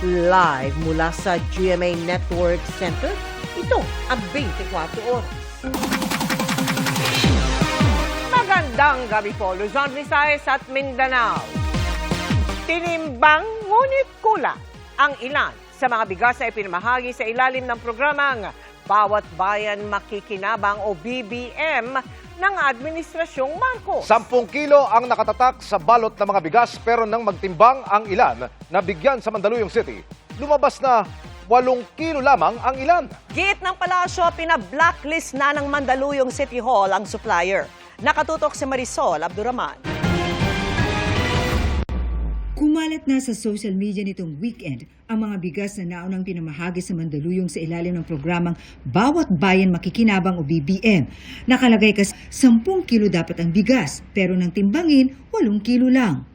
Live mula sa GMA Network Center, ito ang 24 oras. Magandang gabi po, Luzon, Visayas at Mindanao. Tinimbang ngunit kulang ang ilan sa mga bigas na ipinamahagi sa ilalim ng programang Bawat Bayan Makikinabang o BBM ng Administrasyong Marcos. 10 kilo ang nakatatak sa balot ng mga bigas pero nang magtimbang ang ilan na bigyan sa Mandaluyong City, lumabas na 8 kilo lamang ang ilan. Giit ng palasyo, pina-blacklist na ng Mandaluyong City Hall ang supplier. Nakatutok si Marisol Abduraman. Kumalat na sa social media nitong weekend ang mga bigas na naunang pinamahagi sa Mandaluyong sa ilalim ng programang Bawat Bayan Makikinabang o BBM. Nakalagay kasi 10 kilo dapat ang bigas, pero nang timbangin, 8 kilo lang.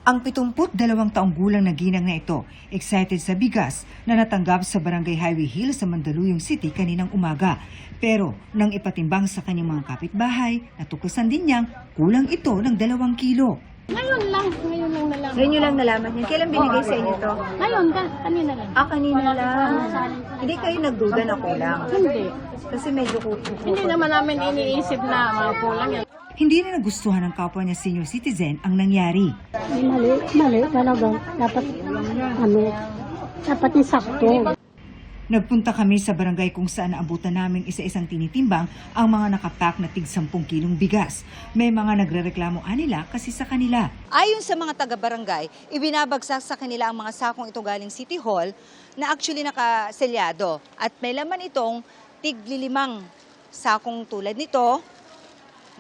Ang 72 taong gulang na ginang na ito, excited sa bigas na natanggap sa Barangay Highway Hill sa Mandaluyong City kaninang umaga. Pero nang ipatimbang sa kanyang mga kapitbahay, natuklasan din niyang kulang ito ng 2 kilo. Ngayon lang nalaman. Ngayon nyo lang nalaman yan. Kailan binigay sa inyo to? Ngayon, kanina lang. Kanina lang. Hindi kayo nagduda na kulang? Hindi. Kasi medyo kulang. Hindi naman namin iniisip na mga kulang yan. Hindi na nagustuhan ng kapwa niya senior citizen ang nangyari. Mali talaga. Dapat isakto. Nagpunta kami sa barangay kung saan naabutan namin isa-isang tinitimbang ang mga nakapak na tig 10 kilong bigas. May mga nagrereklamo nila kasi sa kanila. Ayon sa mga taga-barangay, ibinabagsak sa kanila ang mga sakong ito galing City Hall na actually nakaselyado. At may laman itong tig-5 sakong tulad nito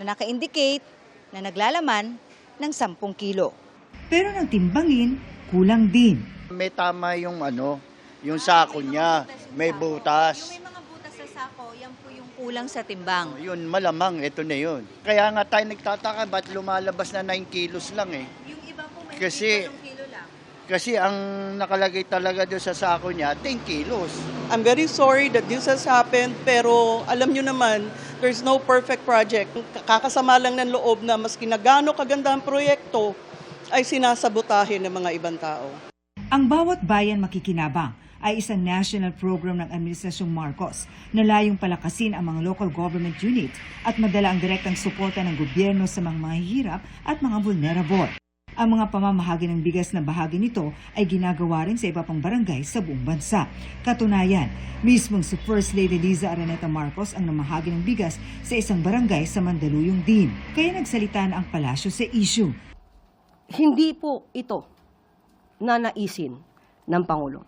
na naka-indicate na naglalaman ng 10 kilo. Pero nang timbangin, kulang din. May tama yung yung sako niya, may butas. Yung may mga butas sa sako, yan po yung kulang sa timbang. Yun, malamang, ito na yun. Kaya nga tayo nagtataka, ba't lumalabas na 9 kilos lang eh? Yung iba po may Kasi- 8 kilo lang. Kasi ang nakalagay talaga doon sa sako niya, 10 kilos. I'm very sorry that this has happened, pero alam nyo naman, there's no perfect project. Kakasama lang ng loob na maski na gaano kaganda ang proyekto, ay sinasabotahin ng mga ibang tao. Ang Bawat Bayan Makikinabang ay isang national program ng Administrasyong Marcos na layong palakasin ang mga local government units at madala ang direktang suporta ng gobyerno sa mga mahihirap at mga vulnerable. Ang mga pamamahagi ng bigas na bahagi nito ay ginagawa rin sa iba pang barangay sa buong bansa. Katunayan, mismong si First Lady Liza Araneta Marcos ang namahagi ng bigas sa isang barangay sa Mandaluyong din. Kaya nagsalita na ang palasyo sa issue. Hindi po ito na naisin ng Pangulo.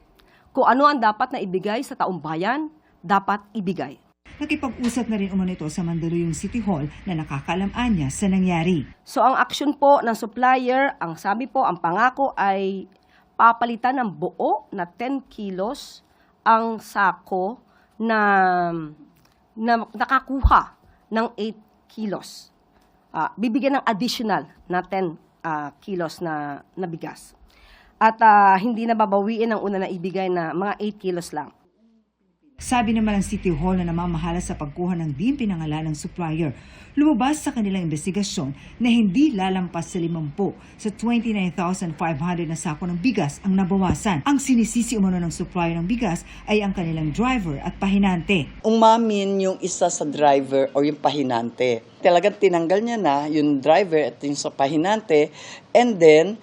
Kung ano ang dapat na ibigay sa taong bayan, dapat ibigay. Nakipag-usap na rin umano ito sa Mandaluyong City Hall na nakakaalam-an niya sa nangyari. So ang action po ng supplier, ang sabi po, ang pangako ay papalitan ng buo na 10 kilos ang sako na nakakuha ng 8 kilos. Bibigyan ng additional na 10 kilos na bigas. At hindi na babawiin ang una na ibigay na mga 8 kilos lang. Sabi naman ng City Hall na namamahala sa pagkuha ng di pinangalan ng supplier, lumabas sa kanilang investigasyon na hindi lalampas sa 50 sa 29,500 na sako ng bigas ang nabawasan. Ang sinisisi umano ng supplier ng bigas ay ang kanilang driver at pahinante. Umamin yung isa sa driver o yung pahinante. Talagang tinanggal niya na yung driver at yung sa pahinante. And then,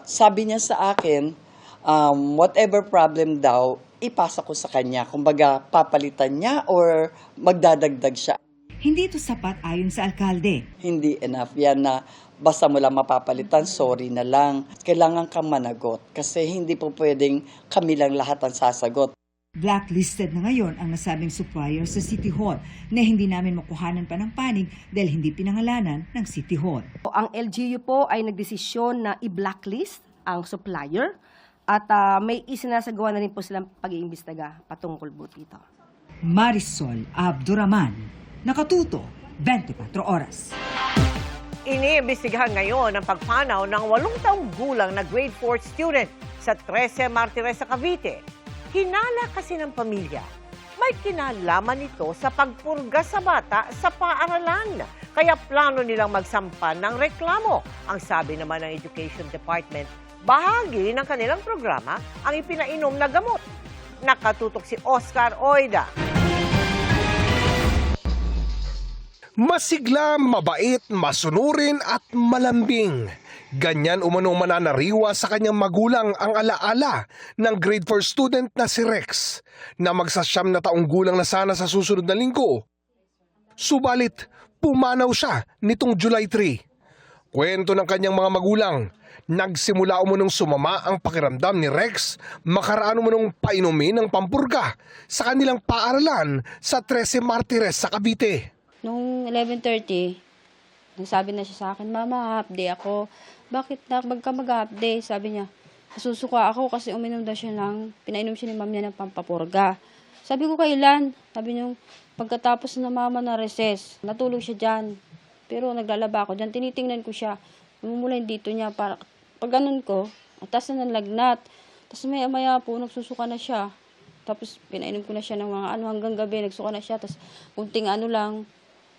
sabi niya sa akin, whatever problem daw, ipasa ko sa kanya. Kumbaga, papalitan niya or magdadagdag siya. Hindi ito sapat ayon sa alkalde. Hindi enough yan na basta mo lang mapapalitan, sorry na lang. Kailangan kang managot kasi hindi po pwedeng kami lang lahat ang sasagot. Blacklisted na ngayon ang nasabing supplier sa City Hall na hindi namin makuhanan pa ng panig dahil hindi pinangalanan ng City Hall. Ang LGU po ay nagdesisyon na i-blacklist ang supplier at may isinasagawa na rin po silang pag-iimbestiga patungkol po dito. Marisol Abduraman, Nakatuto, 24 Oras. Iniimbestigahan ngayon ang pagpanaw ng 8 taong gulang na grade 4 student sa 13 Martires sa Cavite. Hinala kasi ng pamilya may kinalaman ito sa pagpurga sa bata sa paaralan. Kaya plano nilang magsampan ng reklamo. Ang sabi naman ng Education Department, bahagi ng kanilang programa ang ipinainom na gamot. Nakatutok si Oscar Oida. Masigla, mabait, masunurin at malambing. Ganyan umano mananariwa sa kanyang magulang ang alaala ng grade 4 student na si Rex na magsasyam na taong gulang na sana sa susunod na linggo. Subalit, pumanaw siya nitong July 3. Kwento ng kanyang mga magulang, nagsimula umunong sumama ang pakiramdam ni Rex makaraan umunong painumin ng pampurga sa kanilang paaralan sa 13 Martires sa Cavite. Nung 11:30, nagsabi na siya sa akin, Mama, half day ako. Bakit na magka mag-half day? Sabi niya, nasusuka ako kasi uminom daw siya pinainom siya ni ma'am niya ng pampapurga. Sabi ko, kailan? Sabi niya, pagkatapos na mama na recess, natulog siya dyan. Pero naglalaba ako dyan, tinitingnan ko siya. Namumula yung dito niya, para, pag ganun ko, atas na nalagnat. Tapos maya po, nagsusuka na siya. Tapos pinainom ko na siya ng mga hanggang gabi, nagsuka na siya. Tapos kunting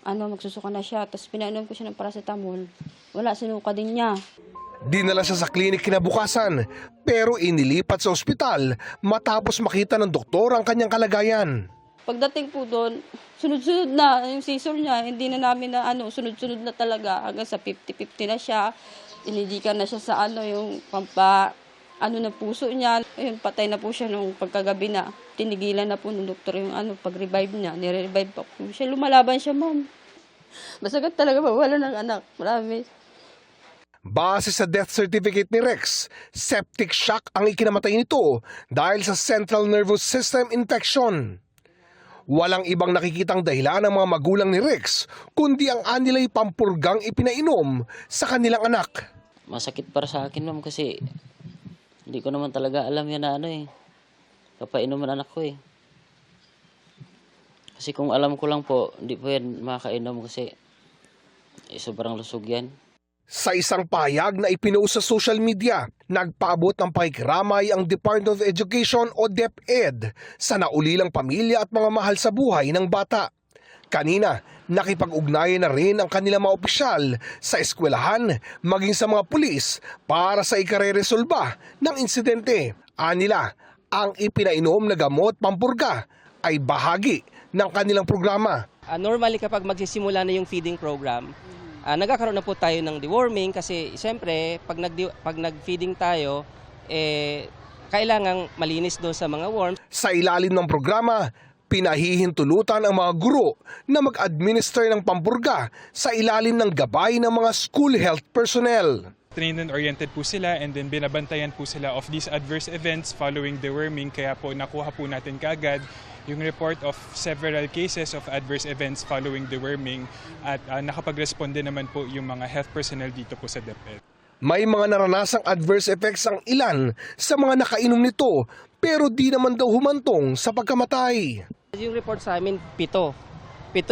magsusuka na siya. Tapos pinainom ko siya ng paracetamol. Wala, sinuka din niya. Dinala siya sa klinik kinabukasan pero inilipat sa ospital matapos makita ng doktor ang kanyang kalagayan. Pagdating po doon, sunod-sunod na yung seizure niya. Hindi na namin sunod-sunod na talaga. Hanggang sa 50-50 na siya. Inidikan na siya sa yung ng puso niya. Ayun, patay na po siya nung pagkagabi na. Tinigilan na po ng doktor yung pag-revive niya. Nire-revive pa po siya. Lumalaban siya, ma'am. Masagat talaga mawala ng anak. Marami. Base sa death certificate ni Rex, septic shock ang ikinamatay nito dahil sa central nervous system infection. Walang ibang nakikitang dahilan ng mga magulang ni Rex kundi ang anilay pampurgang ipinainom sa kanilang anak. Masakit para sa akin, ma'am, kasi hindi ko naman talaga alam yan na papainom ang anak ko . Kasi kung alam ko lang po, hindi po yan makakainom kasi sobrang lusog yan. Sa isang pahayag na ipinost sa social media, nagpaabot ng pakikiramay ang Department of Education o DepEd sa naulilang pamilya at mga mahal sa buhay ng bata. Kanina, nakipag-ugnayan na rin ang kanilang mga opisyal sa eskwelahan maging sa mga pulis para sa ikareresolba ng insidente. Anila, ang ipinainom na gamot pampurga ay bahagi ng kanilang programa. Normally kapag magsisimula na yung feeding program, nagkakaroon na po tayo ng deworming kasi siyempre pag nag-feeding tayo, kailangang malinis doon sa mga worms. Sa ilalim ng programa, pinahihintulutan ang mga guro na mag-administer ng pampurga sa ilalim ng gabay ng mga school health personnel. Trained and oriented po sila and then binabantayan po sila of these adverse events following deworming, kaya po nakuha po natin kaagad yung report of several cases of adverse events following deworming at nakapag-responde naman po yung mga health personnel dito po sa DepEd. May mga naranasang adverse effects ang ilan sa mga nakainom nito pero di naman daw humantong sa pagkamatay. Yung report sa amin, 7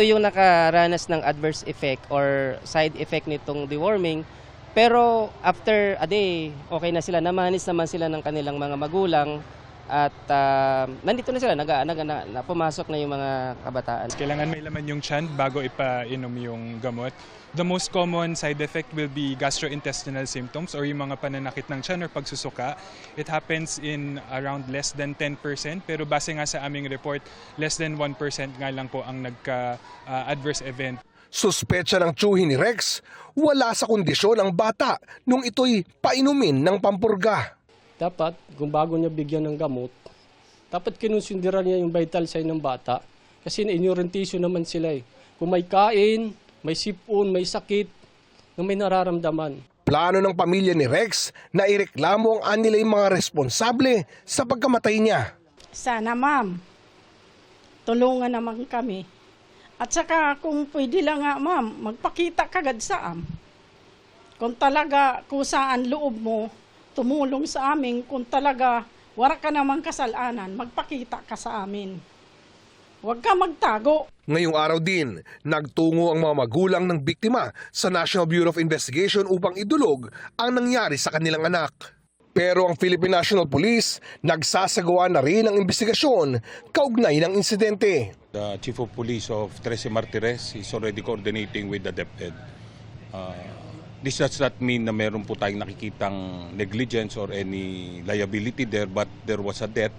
yung nakaranas ng adverse effect or side effect nitong deworming. Pero after a day, okay na sila, namanis naman sila ng kanilang mga magulang. At nandito na sila, pumasok na yung mga kabataan. Kailangan may laman yung tiyan bago ipainom yung gamot. The most common side effect will be gastrointestinal symptoms or yung mga pananakit ng tiyan or pagsusuka. It happens in around less than 10%, pero base nga sa aming report, less than 1% nga lang po ang nagka-adverse event. Suspecha ng tiyuhin ni Rex, wala sa kondisyon ang bata nung ito'y painumin ng pampurga. Dapat, kung bago niya bigyan ng gamot, dapat kinonsidera niya yung vital sign ng bata. Kasi na-inorientation naman sila . Kung may kain, may sipon, may sakit, na may nararamdaman. Plano ng pamilya ni Rex na ireklamo ang anilay mga responsable sa pagkamatay niya. Sana, ma'am, tulungan naman kami. At saka kung pwede lang nga, ma'am, magpakita kagad sa kung talaga kusaan loob mo, tumulong sa amin. Kung talaga wala ka namang kasalanan, magpakita ka sa amin. Huwag ka magtago. Ngayong araw din, nagtungo ang mga magulang ng biktima sa National Bureau of Investigation upang idulog ang nangyari sa kanilang anak. Pero ang Philippine National Police nagsasagawa na rin ng investigasyon kaugnay ng insidente. The Chief of Police of Trece Martires is already coordinating with the DepEd. This does not mean na meron po tayong nakikitang negligence or any liability there, but there was a death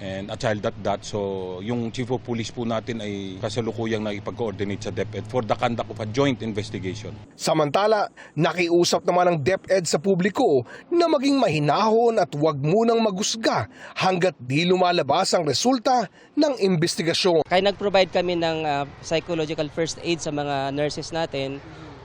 and a child at that. So yung Chief of Police po natin ay kasalukuyang nakipag-coordinate sa DepEd for the conduct of a joint investigation. Samantala, nakiusap naman ang DepEd sa publiko na maging mahinahon at huwag munang magusga hanggat di lumalabas ang resulta ng investigasyon. Kaya nag-provide kami ng psychological first aid sa mga nurses natin.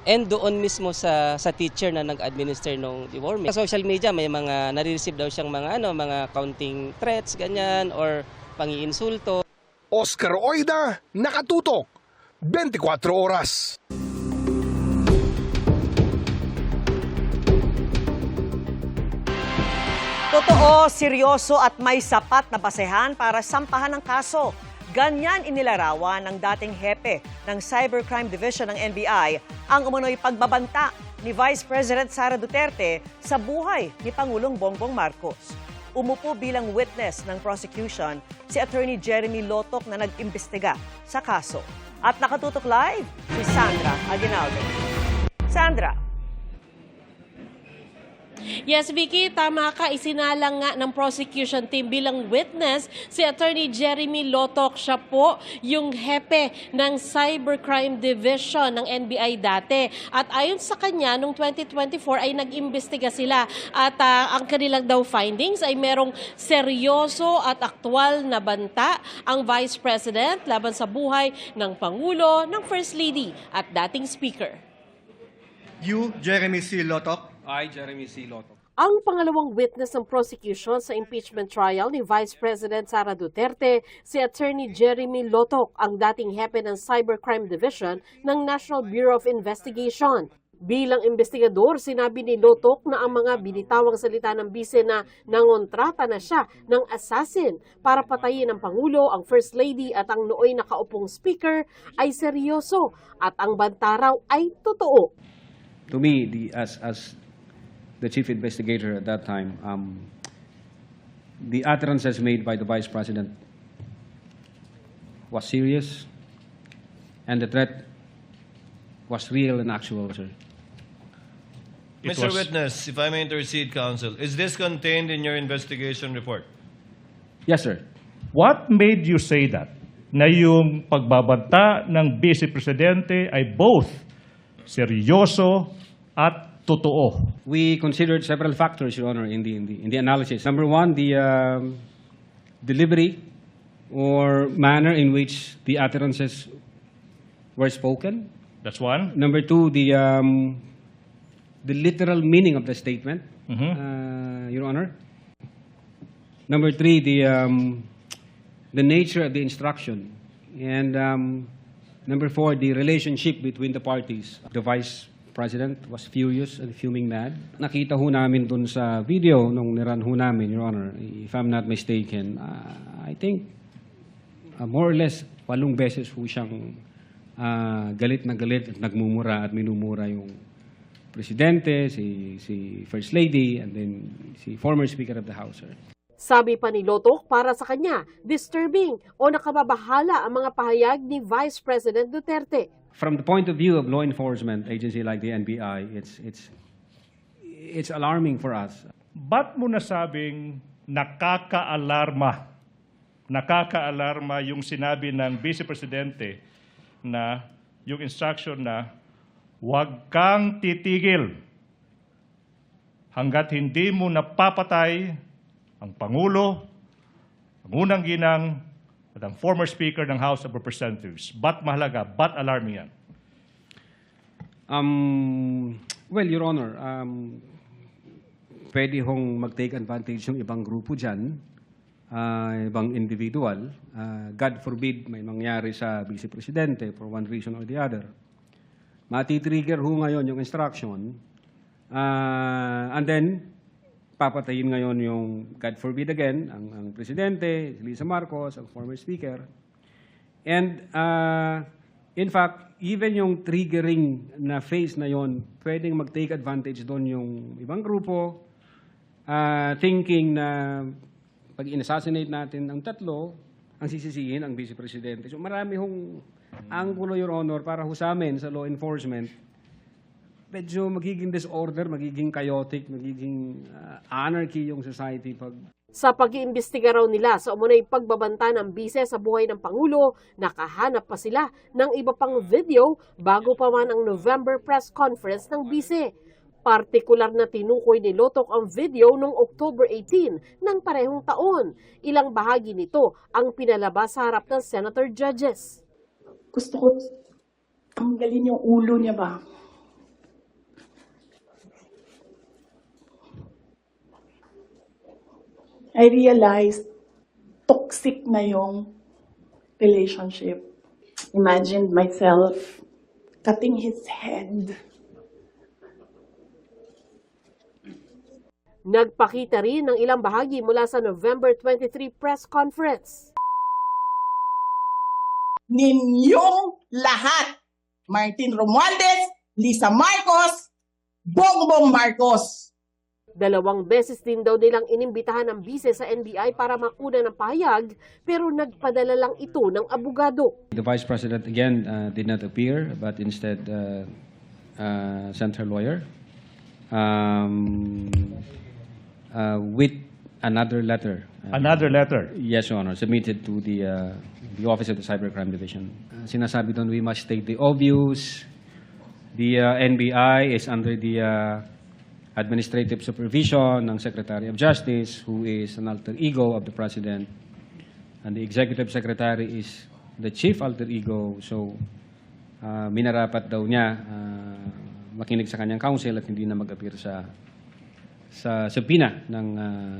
And doon mismo sa teacher na nag-administer ng deworming. Sa social media may mga nare-receive daw siyang mga counting threats ganyan or pangiinsulto. Oscar Oida, nakatutok 24 oras. Totoo, seryoso at may sapat na basehan para sampahan ng kaso. Ganyan inilarawan ng dating hepe ng Cybercrime Division ng NBI ang umano'y pagbabanta ni Vice President Sara Duterte sa buhay ni Pangulong Bongbong Marcos. Umupo bilang witness ng prosecution si Attorney Jeremy Lotoc na nag-imbestiga sa kaso. At nakatutok live si Sandra Aguinaldo. Sandra. Yes, Vicky, tama ka. Isinalang nga ng prosecution team bilang witness si Attorney Jeremy Lotoc. Siya po yung hepe ng Cybercrime Division ng NBI dati. At ayon sa kanya, noong 2024 ay nag-imbestiga sila. At ang kanilang daw findings ay merong seryoso at aktwal na banta ang Vice President laban sa buhay ng Pangulo, ng First Lady at dating Speaker. You, Jeremy C. Lotoc. I, Jeremy C. Lotoc. Ang pangalawang witness ng prosecution sa impeachment trial ni Vice President Sara Duterte, si Attorney Jeremy Lotoc, ang dating hepe ng Cybercrime Division ng National Bureau of Investigation. Bilang investigador, sinabi ni Lotoc na ang mga binitawang salita ng bise na nangontrata na siya ng assassin para patayin ang Pangulo, ang First Lady at ang nooy nakaupong Speaker ay seryoso at ang banta raw ay totoo. To me, as the chief investigator at that time, the utterances made by the Vice President was serious, and the threat was real and actual, sir. Mr. Witness, if I may intercede, counsel, is this contained in your investigation report? Yes, sir. What made you say that? Na yung pagbabanta ng Vice Presidente ay both seryoso at totoo. We considered several factors, Your Honor, in the analysis. Number one, the delivery or manner in which the utterances were spoken. That's one. Number two, the literal meaning of the statement, Your Honor. Number three, the nature of the instruction. And number four, the relationship between the parties. The Vice President was furious and fuming mad. Nakita ho namin dun sa video nung niran ho namin, Your Honor, if I'm not mistaken, I think more or less 8 beses ho siyang galit na galit at nagmumura at minumura yung Presidente, si First Lady, and then si former Speaker of the House, sir. Sabi pa ni Lotoc, para sa kanya, disturbing o nakababahala ang mga pahayag ni Vice President Duterte. From the point of view of law enforcement agency like the NBI, it's alarming for us. Ba't mo nasabing nakakaalarma? Nakakaalarma yung sinabi ng Vice Presidente na yung instruction na huwag kang titigil hanggat hindi mo napapatay ang Pangulo, ang unang ginang, at ang former Speaker ng House of Representatives. Ba't mahalaga? Ba't alarming yan? Well, Your Honor, pwede hong mag-take advantage yung ibang grupo dyan, ibang individual. God forbid may mangyari sa Vice Presidente for one reason or the other. Mati-trigger ho ngayon yung instruction, and then papatayin ngayon yung, God forbid again, ang Presidente, Lisa Marcos, ang former Speaker. And in fact, even yung triggering na phase na yon, pwedeng mag-take advantage doon yung ibang grupo thinking na pag in-assassinate natin ang tatlo, ang sisisihin ang Vice Presidente. So marami hong anggulo, Your Honor, para ho sa amin sa law enforcement. Medyo magiging disorder, magiging chaotic, magiging anarchy yung society pag Sa pag-iimbestiga raw nila sa umunay pagbabanta ng bise sa buhay ng Pangulo, nakahanap pa sila ng iba pang video bago pa man ang November press conference ng bise. Partikular na tinukoy ni Lotoc ang video noong October 18 ng parehong taon. Ilang bahagi nito ang pinalabas sa harap ng senator judges. Gusto ko tanggalin yung ulo niya ba? I realized toxic na yung relationship. Imagined myself cutting his head. Nagpakita rin ng ilang bahagi mula sa November 23 press conference. Ninyong lahat, Martin Romualdez, Lisa Marcos, Bongbong Marcos. 2 beses din daw nilang inimbitahan ng bise sa NBI para makuna ng pahayag, pero nagpadala lang ito ng abogado. The Vice President again did not appear, but instead sent her lawyer with another letter. Another letter? Yes, Your Honor, submitted to the Office of the Cybercrime Division. Sinasabi doon, we must state the obvious. The NBI is under the administrative supervision ng Secretary of Justice, who is an alter ego of the President. And the Executive Secretary is the chief alter ego. So, minarapat daw niya makinig sa kanyang counsel at hindi na mag-appear sa subpoena ng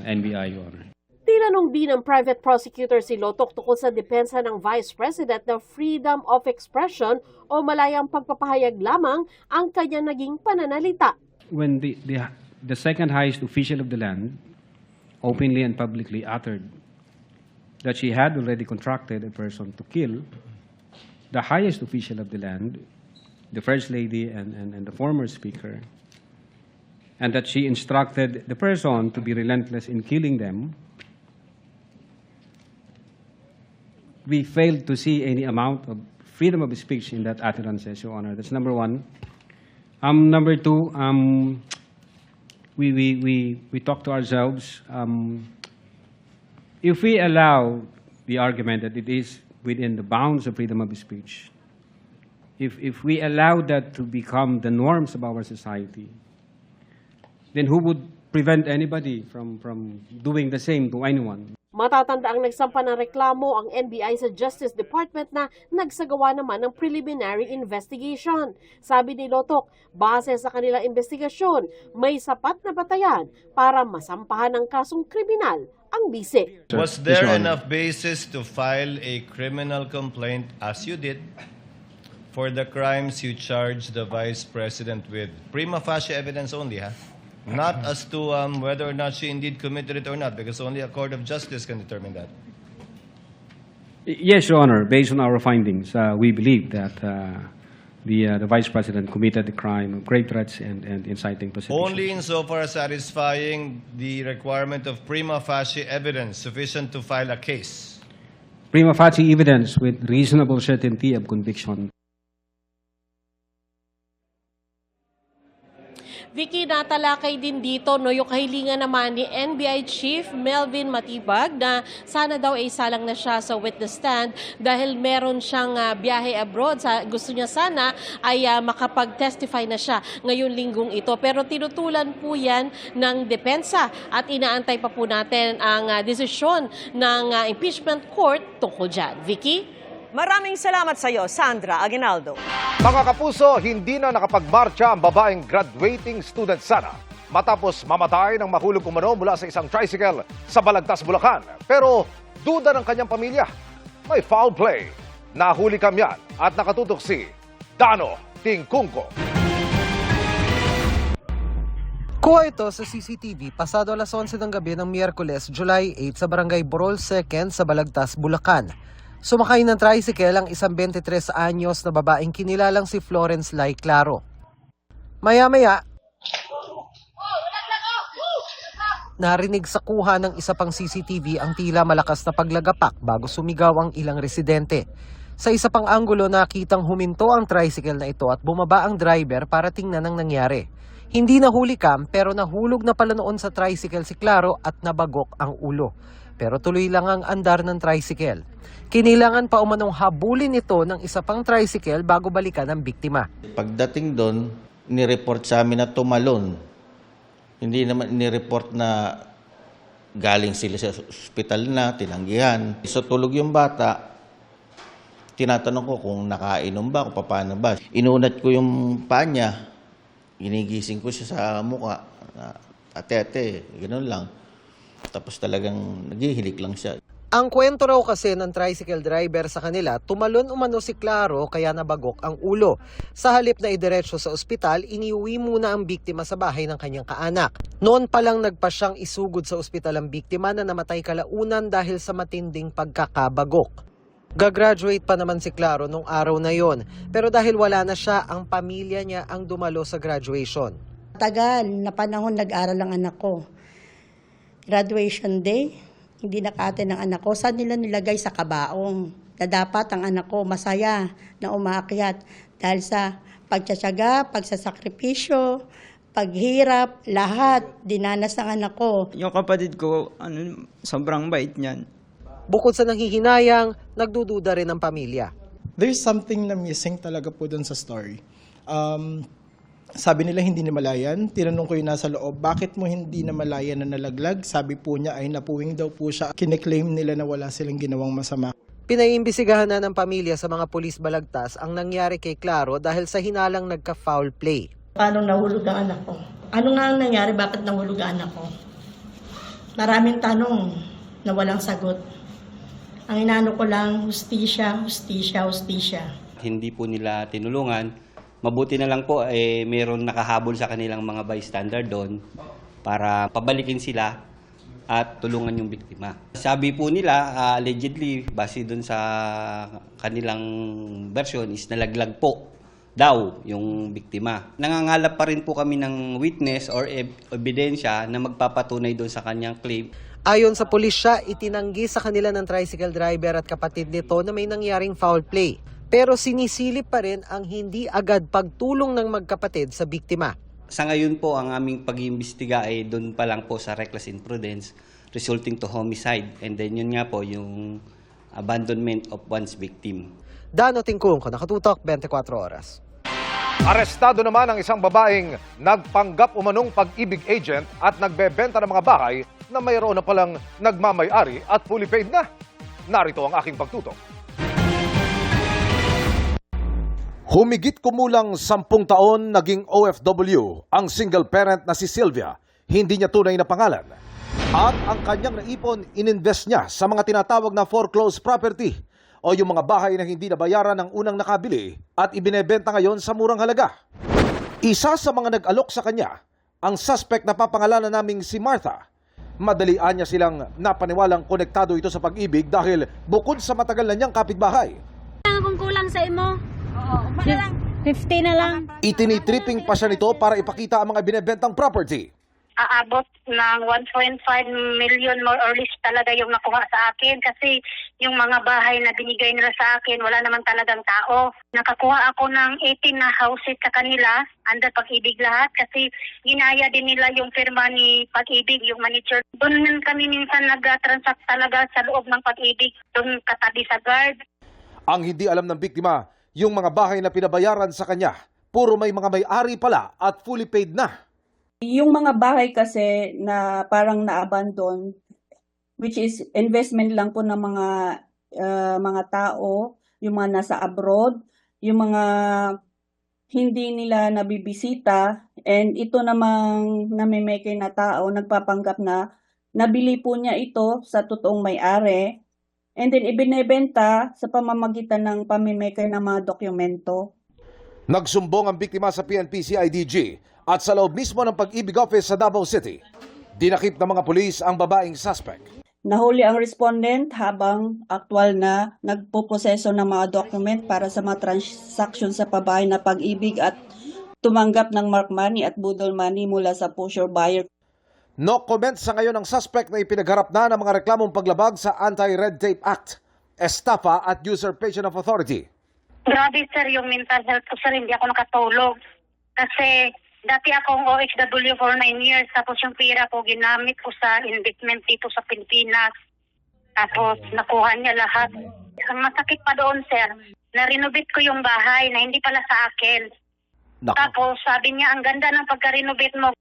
NBI, Your Honor. Tinanong din ng private prosecutor si Lotoc tungkol sa depensa ng Vice President na freedom of expression o malayang pagpapahayag lamang ang kanya naging pananalita. When the second highest official of the land openly and publicly uttered that she had already contracted a person to kill the highest official of the land, the First Lady and the former Speaker, and that she instructed the person to be relentless in killing them, we failed to see any amount of freedom of speech in that utterance, Your Honor. That's number one. Number two, we talk to ourselves. If we allow the argument that it is within the bounds of freedom of speech, if we allow that to become the norms of our society, then who would prevent anybody from doing the same to anyone? Matatanda ang nagsampa ng reklamo ang NBI sa Justice Department na nagsagawa naman ng preliminary investigation. Sabi ni Lotoc, base sa kanilang investigasyon, may sapat na batayan para masampahan ng kasong kriminal ang bise. Was there enough basis to file a criminal complaint, as you did, for the crimes you charged the Vice President with? Prima facie evidence only, ha? Not as to whether or not she indeed committed it or not, because only a court of justice can determine that. Yes, Your Honor. Based on our findings, we believe that the Vice President committed the crime of grave threats and inciting to sedition. Only insofar as satisfying the requirement of prima facie evidence sufficient to file a case. Prima facie evidence with reasonable certainty of conviction. Vicky, natalakay din dito yung kahilingan naman ni NBI Chief Melvin Matibag na sana daw ay salang na siya sa witness stand dahil meron siyang biyahe abroad. Gusto niya sana ay makapag-testify na siya ngayong linggong ito. Pero tinutulan po yan ng depensa at inaantay pa po natin ang desisyon ng impeachment court tungkol dyan. Vicky? Maraming salamat sa iyo, Sandra Aguinaldo. Mga kapuso, hindi na nakapagmarcha ang babaeng graduating student sana matapos mamatay ng mahulog umano mula sa isang tricycle sa Balagtas, Bulacan. Pero duda ng kanyang pamilya, may foul play. Nahuli kamyan at nakatutok si Dano Tingkungko. Kuha ito sa CCTV pasado alas 11 ng gabi ng Miyerkules, July 8 sa Barangay Borol 2nd sa Balagtas, Bulacan. Sumakay ng tricycle ang isang 23 anyos na babaeng kinilalang si Florence Lai Claro. Maya-maya, narinig sa kuha ng isa pang CCTV ang tila malakas na paglagapak bago sumigaw ang ilang residente. Sa isa pang anggulo, nakitang huminto ang tricycle na ito at bumaba ang driver para tingnan ang nangyari. Hindi nahuli cam pero nahulog na pala noon sa tricycle si Claro at nabagok ang ulo. Pero tuloy lang ang andar ng tricycle. Kinilangan pa umanong habulin ito ng isa pang tricycle bago balikan ang biktima. Pagdating doon, nireport sa amin na tumalon. Hindi naman nireport na galing sila sa ospital na, tinanggihan. So tulog yung bata, tinatanong ko kung nakainom ba, kung paano ba. Inunat ko yung paa niya, ginigising ko siya sa mukha. Ate, gano'n lang. Tapos talagang naghihilik lang siya. Ang kwento raw kasi ng tricycle driver sa kanila, tumalon umano si Claro kaya nabagok ang ulo. Sa halip na idiretso sa ospital, iniuwi muna ang biktima sa bahay ng kanyang kaanak. Noon pa lang nagpa siyang isugod sa ospital ang biktima na namatay kalaunan dahil sa matinding pagkakabagok. Gagraduate pa naman si Claro nung araw na yon, pero dahil wala na siya, ang pamilya niya ang dumalo sa graduation. Tagal na panahon nag-aral ang anak ko. Graduation day, hindi nakaaten ng anak ko. Saan nila nilagay sa kabaong? Na dapat ang anak ko masaya na umaakyat dahil sa pagtsatsaga, pagsasakripisyo, paghirap, lahat dinanas ng anak ko. Yung kapatid ko, sobrang bait niyan. Bukod sa nanghihinayang, nagdududa rin ang pamilya. There's something na missing talaga po dun sa story. Sabi nila hindi namalayan. Tinanong ko yung nasa loob, bakit mo hindi namalayan na nalaglag? Sabi po niya ay napuwing daw po siya. Kine-claim nila na wala silang ginawang masama. Pinaimbisigahan na ng pamilya sa mga pulis Balagtas ang nangyari kay Claro dahil sa hinalang nagka-foul play. Paano nahulog ang anak ko? Ano nga ang nangyari? Bakit nahulog ang anak ko? Maraming tanong na walang sagot. Ang inaano ko lang, hustisya, hustisya, hustisya. Hindi po nila tinulungan. Mabuti na lang po, mayroon nakahabol sa kanilang mga bystander doon para pabalikin sila at tulungan yung biktima. Sabi po nila, allegedly, base doon sa kanilang version, is nalaglag po daw yung biktima. Nangangalap pa rin po kami ng witness or ebidensya na magpapatunay doon sa kanyang claim. Ayon sa pulisya, itinanggi sa kanila ng tricycle driver at kapatid nito na may nangyaring foul play. Pero sinisilip pa rin ang hindi agad pagtulong ng magkapatid sa biktima. Sa ngayon po, ang aming pag-iimbestiga ay doon pa lang po sa reckless imprudence resulting to homicide. And then yun nga po, yung abandonment of one's victim. Dano Tingkung, Nakatutok, 24 Oras. Arestado naman ang isang babaeng nagpanggap umanong pag-ibig agent at nagbebenta ng mga bahay na mayroon na palang nagmamay-ari at fully paid na. Narito ang aking pagtutok. Humigit kumulang 10 taon naging OFW ang single parent na si Sylvia, hindi niya tunay na pangalan. At ang kanyang naipon, ininvest niya sa mga tinatawag na foreclosed property o yung mga bahay na hindi nabayaran ng unang nakabili at ibinebenta ngayon sa murang halaga. Isa sa mga nag-alok sa kanya, ang suspect na papangalanan naming si Martha. Madalian niya silang napaniwalang konektado ito sa pag-ibig dahil bukod sa matagal na niyang kapitbahay. Kung kulang sa imo, 50 na lang. Itinitripping pa siya nito para ipakita ang mga binebentang property. Aabot ng 1.5 million more or less talaga yung nakuha sa akin kasi yung mga bahay na binigay nila sa akin, wala naman talagang tao. Nakakuha ako ng 18 na houses sa kanila, under Pag-ibig lahat kasi ginaya din nila yung firma ni Pag-ibig, yung manager. Doon kami minsan nag-transact talaga sa loob ng Pag-ibig, doon katabi sa guard. Ang hindi alam ng biktima, yung mga bahay na pinabayaran sa kanya, puro may mga may-ari pala at fully paid na. Yung mga bahay kasi na parang na-abandon, which is investment lang po ng mga tao, yung mga nasa abroad, yung mga hindi nila nabibisita, and ito namang namimeke na tao, nagpapanggap na nabili po niya ito sa totoong may-ari, and then ibinebenta sa pamamagitan ng pamimeke ng mga dokumento. Nagsumbong ang biktima sa PNP-CIDG at sa loob mismo ng Pag-ibig Office sa Davao City. Dinakip ng mga pulis ang babaeng suspect. Nahuli ang respondent habang aktual na nagpuproseso ng mga document para sa mga transaksyon sa pabahay na Pag-ibig at tumanggap ng mark money at budol money mula sa pusher buyer. No comment sa ngayon ang suspect na ipinagharap na ng mga reklamong paglabag sa Anti-Red Tape Act, estafa at usurpation of authority. Grabe sir, yung mental health ko sir, hindi ako nakatulog. Kasi dati akong OFW for 9 years, tapos yung pera ko ginamit ko sa investment dito sa Pilipinas. Tapos nakuha niya lahat. Ang masakit pa doon sir, na-renovate ko yung bahay na hindi pala sa akin. Tapos sabi niya, ang ganda ng pagka-renovate mo.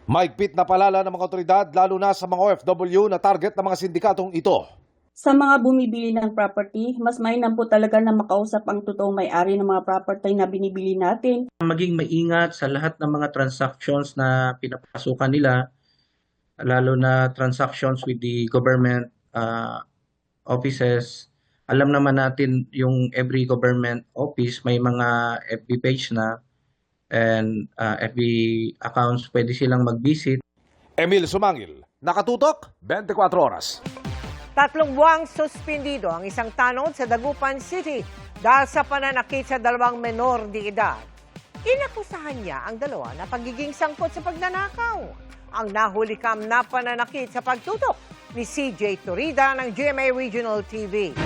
Mahigpit na palala ng mga otoridad lalo na sa mga OFW na target ng mga sindikatong ito. Sa mga bumibili ng property, mas mainam po talaga na makausap ang totoong may-ari ng mga property na binibili natin. Maging maingat sa lahat ng mga transactions na pinapasukan nila, lalo na transactions with the government offices. Alam naman natin yung every government office may mga FB page na and FB accounts, pwede silang mag-visit. Emil Sumangil, Nakatutok, 24 Oras. 3 buwang suspendido ang isang tanod sa Dagupan City dahil sa pananakit sa 2 menor de edad. Inakusahan niya ang dalawa na pagiging sangkot sa pagnanakaw. Ang nahulikam na pananakit sa pagtutok ni CJ Torida ng GMA Regional TV.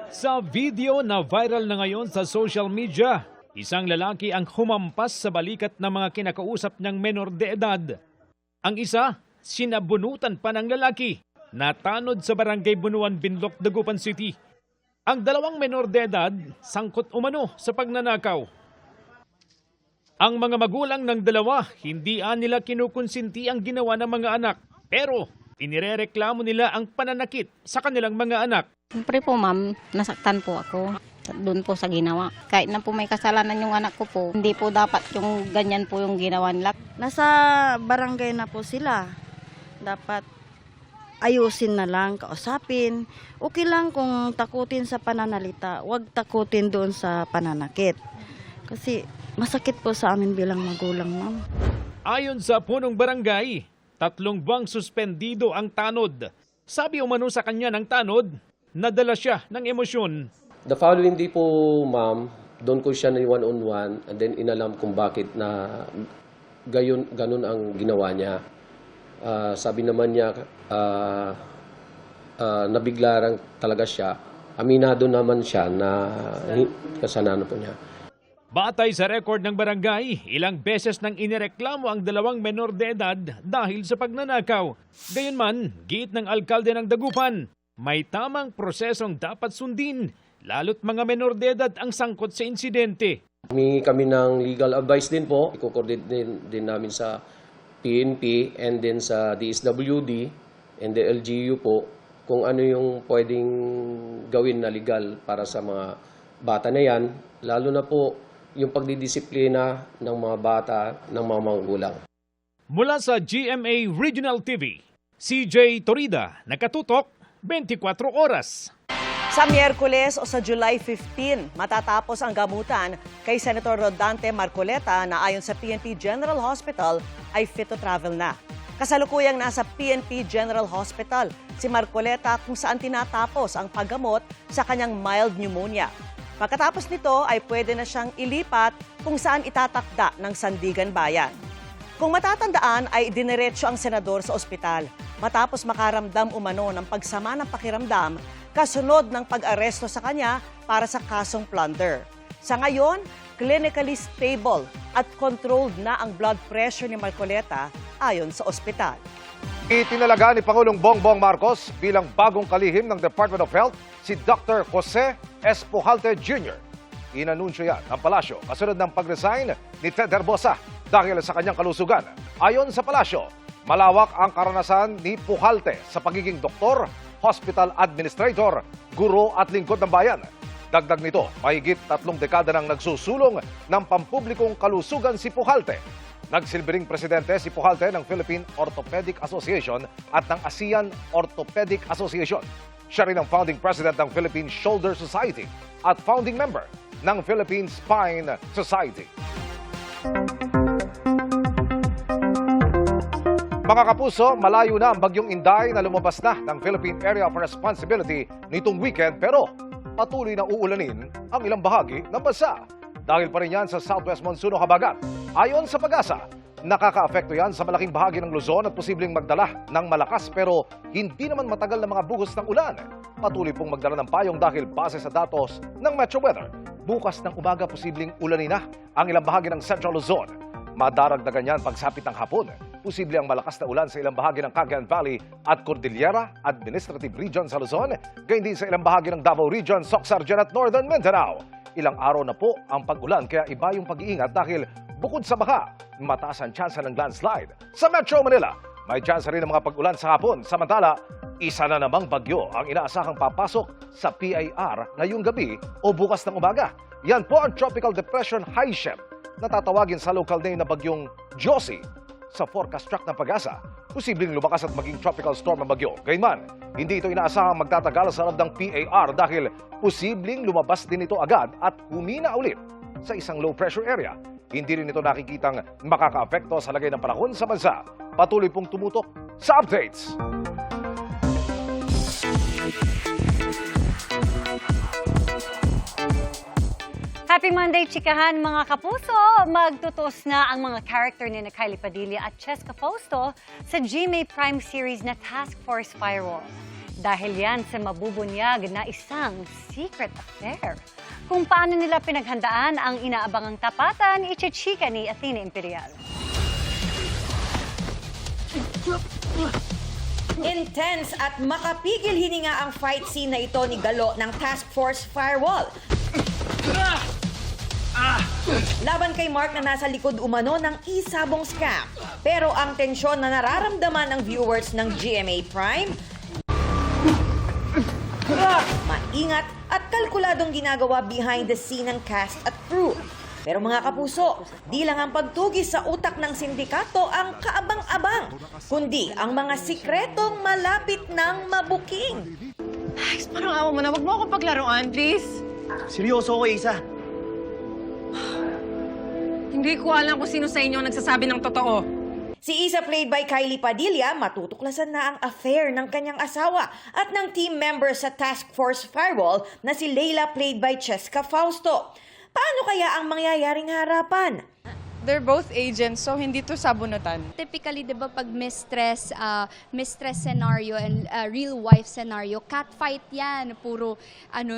Sa video na viral na ngayon sa social media, isang lalaki ang humampas sa balikat ng mga kinakausap niyang menor de edad. Ang isa, sinabunutan pa ng lalaki, natanod sa barangay Bunuan, Binloc, Dagupan City. Ang 2 menor de edad, sangkot umano sa pagnanakaw. Ang mga magulang ng dalawa, hindi nila kinukonsinti ang ginawa ng mga anak. Pero, inirereklamo nila ang pananakit sa kanilang mga anak. Siyempre po ma'am, nasaktan po ako doon po sa ginawa. Kahit na po may kasalanan yung anak ko po, hindi po dapat yung ganyan po yung ginawa nila. Nasa barangay na po sila. Dapat ayusin na lang, kausapin. Okay lang kung takutin sa pananalita, huwag takutin doon sa pananakit. Kasi masakit po sa amin bilang magulang, ma'am. Ayon sa punong barangay, 3 buwang suspendido ang tanod. Sabi umano sa kanya ng tanod, nadala siya ng emosyon. The following day po, ma'am, doon ko siya na one-on-one and then inalam kung bakit na ganun ang ginawa niya. Sabi naman niya, nabiglarang talaga siya. Aminado naman siya na kasalanan po niya. Batay sa record ng barangay, ilang beses nang inireklamo ang 2 menor de edad dahil sa pagnanakaw. Gayunman, giit ng alkalde ng Dagupan, may tamang prosesong dapat sundin, lalo't mga menor de edad ang sangkot sa insidente. Humingi kami ng legal advice din po. I-coordinate din namin sa PNP and then sa DSWD and the LGU po kung ano yung pwedeng gawin na legal para sa mga bata na yan, lalo na po yung pagdidisiplina ng mga bata, ng mga magulang. Mula sa GMA Regional TV, CJ Torida, Nakatutok, 24 Oras. Sa Miyerkules o sa July 15, matatapos ang gamutan kay Senator Rodante Marcoleta na ayon sa PNP General Hospital ay fit to travel na. Kasalukuyang nasa PNP General Hospital si Marcoleta kung saan tinatapos ang paggamot sa kanyang mild pneumonia. Pagkatapos nito ay pwede na siyang ilipat kung saan itatakda ng Sandigan Bayan. Kung matatandaan ay diniretso ang senador sa ospital matapos makaramdam umano ng pagsama ng pakiramdam kasunod ng pag-aresto sa kanya para sa kasong plunder. Sa ngayon, clinically stable at controlled na ang blood pressure ni Marcoleta ayon sa ospital. Itinalaga ni Pangulong Bongbong Marcos bilang bagong kalihim ng Department of Health si Dr. Jose S. Pujalte Jr. Inanunsyo yan ng palasyo kasunod ng pag-resign ni Ted Herbosa dahil sa kanyang kalusugan. Ayon sa palasyo, malawak ang karanasan ni Pujalte sa pagiging doktor, hospital administrator, guro at lingkod ng bayan. Dagdag nito, mahigit 3 dekada nang nagsusulong ng pampublikong kalusugan si Pujalte. Nagsilbing presidente si Pujalte ng Philippine Orthopedic Association at ng ASEAN Orthopedic Association. Siya rin ang founding president ng Philippine Shoulder Society at founding member ng Philippine Spine Society. Mga kapuso, malayo na ang bagyong Inday na lumabas na ng Philippine Area of Responsibility nitong weekend pero patuloy na uulanin ang ilang bahagi ng bansa. Dahil pa rin yan sa Southwest Monsoon o Habagat. Ayon sa Pag-asa, nakakaapekto yan sa malaking bahagi ng Luzon at posibleng magdala ng malakas pero hindi naman matagal na mga buhos ng ulan. Patuloy pong magdala ng payong dahil base sa datos ng Metro Weather, bukas ng umaga posibleng ulanin na ang ilang bahagi ng Central Luzon. Madaragdagan yan pagsapit ng hapon. Posible ang malakas na ulan sa ilang bahagi ng Cagayan Valley at Cordillera Administrative Region sa Luzon, gayon din sa ilang bahagi ng Davao Region, Soc-Sargen at Northern Mindanao. Ilang araw na po ang pag-ulan kaya iba yung pag-iingat dahil bukod sa baha, mataas ang tsansa ng landslide. Sa Metro Manila, may tsansa rin ng mga pag-ulan sa hapon. Samantala, isa na namang bagyo ang inaasahang papasok sa PIR ngayong gabi o bukas ng umaga. Yan po ang Tropical Depression Haishem na tatawagin sa local name na bagyong Josie. Sa forecast track ng Pag-asa, posibleng lumakas at maging tropical storm ang bagyo. Gayunman, hindi ito inaasahang magtatagal sa loob ng PAR dahil posibleng lumabas din ito agad at humina ulit sa isang low pressure area. Hindi rin ito nakikitang makakaapekto sa lagay ng panahon sa bansa. Patuloy pong tumutok sa updates. Happy Monday, chikahan mga kapuso! Magtutos na ang mga character ni Kylie Padilla at Cheska Fausto sa GMA Prime series na Task Force Firewall. Dahil yan sa mabubunyag na isang secret affair. Kung paano nila pinaghandaan ang inaabangang tapatan, ichichika ni Athena Imperial. Intense at makapigil hininga ang fight scene na ito ni Galo ng Task Force Firewall. Laban kay Mark na nasa likod umano ng isabong scam. Pero ang tensyon na nararamdaman ng viewers ng GMA Prime, maingat at kalkuladong ginagawa behind the scene ng cast at crew. Pero mga kapuso, di lang ang pagtugis sa utak ng sindikato ang kaabang-abang, kundi ang mga sikretong malapit ng mabuking. Ay, parang awa mo na. Wag mo ako paglaruan, please. Seryoso ako, Isa. Hindi ko alam kung sino sa inyo ang nagsasabi ng totoo. Si Isa, played by Kylie Padilla, matutuklasan na ang affair ng kanyang asawa at ng team member sa Task Force Firewall na si Leila, played by Cheska Fausto. Paano kaya ang mangyayaring harapan? They're both agents, so hindi to sabunutan. Typically, di ba, pag mistress scenario and real wife scenario, catfight yan. Puro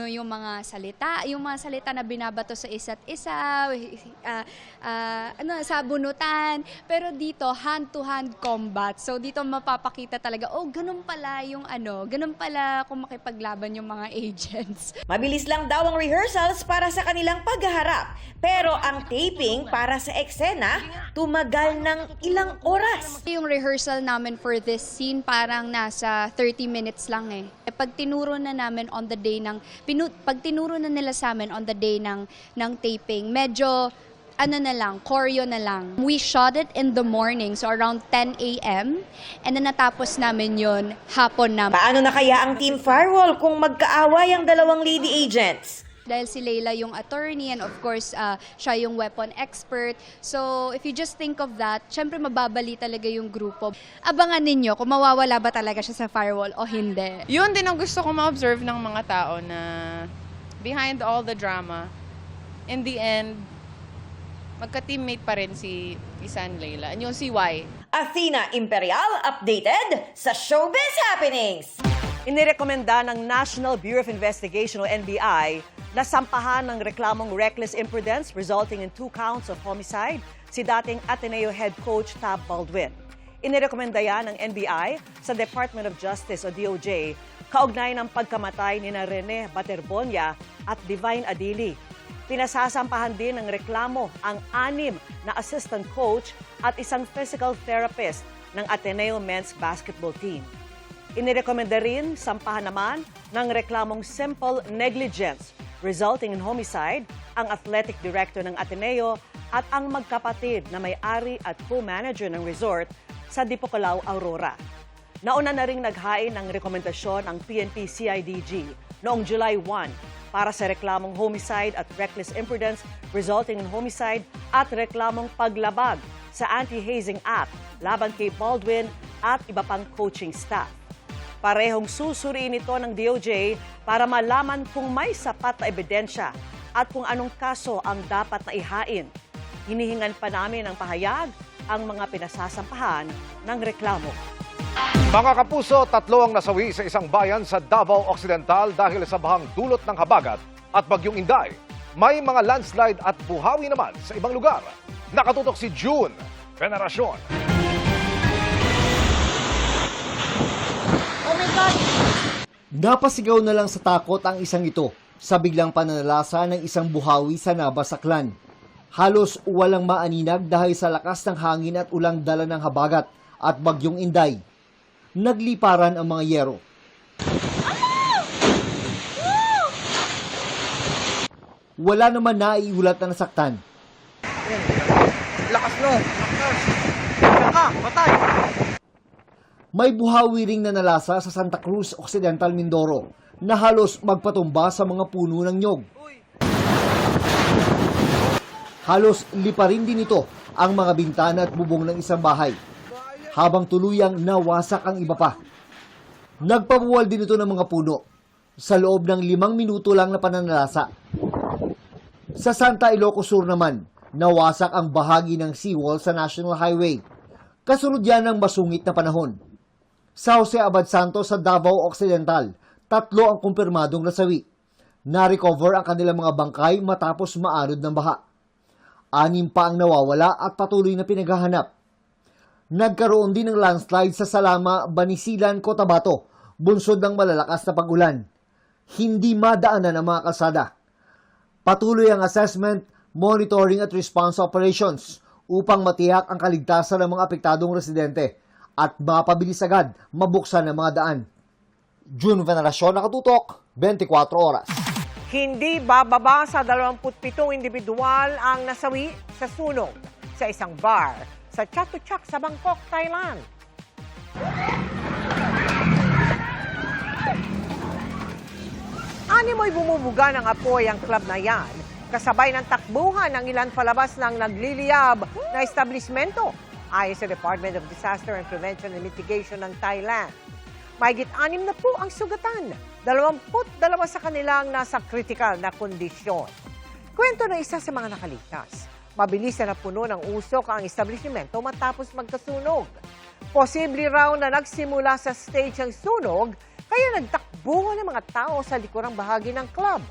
yung mga salita na binabato sa isa't isa, sabunutan. Pero dito, hand-to-hand combat. So dito mapapakita talaga, ganun pala ganun pala kung makipaglaban yung mga agents. Mabilis lang daw ang rehearsals para sa kanilang paghaharap. Pero ang taping para sa eksena, tumagal ng ilang oras. Yung rehearsal namin for this scene parang nasa 30 minutes lang eh. Pag tinuro na namin on the day pag tinuro na nila sa amin on the day ng taping, medyo choreo na lang. We shot it in the morning, so around 10 a.m. And then natapos namin yun hapon na. Paano na kaya ang Team Firewall kung magkaaway ang dalawang lady agents? Dahil si Leila yung attorney and of course, siya yung weapon expert. So if you just think of that, syempre mababali talaga yung grupo. Abangan ninyo kung mawawala ba talaga siya sa firewall o hindi. Yun din ang gusto ko ma-observe ng mga tao na behind all the drama, in the end, magka-teammate pa rin si Isa and Leila. And you'll see why. Athena Imperial, updated sa Showbiz Happenings. Inirekomenda ng National Bureau of Investigation o NBI na sampahan ng reklamong reckless imprudence resulting in 2 counts of homicide si dating Ateneo head coach Tab Baldwin. Inirekomenda yan ng NBI sa Department of Justice o DOJ kaugnay ng pagkamatay ni Rene Baterbonia at Divine Adili. Pinasasampahan din ng reklamo ang 6 na assistant coach at isang physical therapist ng Ateneo men's basketball team. Inirekomenda rin sampahan naman ng reklamong simple negligence resulting in homicide ang athletic director ng Ateneo at ang magkapatid na may-ari at co-manager ng resort sa Dipocalao, Aurora. Nauna na ring naghain ng rekomendasyon ang PNP-CIDG noong July 1 para sa reklamong homicide at reckless imprudence resulting in homicide at reklamong paglabag sa Anti-Hazing Act laban kay Baldwin at iba pang coaching staff. Parehong susuriin ito ng DOJ para malaman kung may sapat na ebidensya at kung anong kaso ang dapat na ihain. Hinihingan pa namin ng pahayag ang mga pinasasampahan ng reklamo. Mga kapuso, 3 ang nasawi sa isang bayan sa Davao Occidental dahil sa bahang dulot ng habagat at bagyong Inday. May mga landslide at buhawi naman sa ibang lugar. Nakatutok si June Veneracion. Napasigaw na lang sa takot ang isang ito sa biglang pananalasa ng isang buhawi sa Nabasaklan. Halos walang maaninag dahil sa lakas ng hangin at ulang dala ng habagat at bagyong Inday. Nagliparan ang mga yero. Wala naman naiulat na nasaktan. Lakas no! Patay! May buhawi ring nanalasa sa Santa Cruz Occidental, Mindoro na halos magpatumba sa mga puno ng nyog. Halos liparin din ito ang mga bintana at bubong ng isang bahay, habang tuluyang nawasak ang iba pa. Nagpabuwal din ito ng mga puno sa loob ng 5 minuto lang na pananalasa. Sa Santa Ilocos Sur naman, nawasak ang bahagi ng seawall sa National Highway. Kasunod yan ng masungit na panahon. Sa Jose Abad Santos sa Davao Occidental, 3 ang kumpirmadong nasawi. Na-recover ang kanilang mga bangkay matapos maanod ng baha. 6 pa ang nawawala at patuloy na pinaghahanap. Nagkaroon din ng landslide sa Salama, Banisilan, Cotabato, bunsod ng malalakas na pag-ulan. Hindi madaanan ang mga kalsada. Patuloy ang assessment, monitoring at response operations upang matiyak ang kaligtasan ng mga apektadong residente at mapabilis agad mabuksan ang mga daan. June Veneracion, Nakatutok, 24 oras. Hindi bababa sa 27 individual ang nasawi sa sunog sa isang bar sa Chatuchak sa Bangkok, Thailand. Animoy bumubuga ng apoy ang club na yan, kasabay ng takbuhan ng ilan palabas ng nagliliyab na establishmento ayon sa Department of Disaster and Prevention and Mitigation ng Thailand. Mahigit 6 na po ang sugatan, 22 sa kanilang nasa critical na kondisyon. Kwento ng isa sa mga nakaligtas, mabilis na napuno ng usok ang establishmento matapos magkasunog. Posible raw na nagsimula sa stage ang sunog, kaya nagtakbuhan ng mga tao sa likurang bahagi ng club.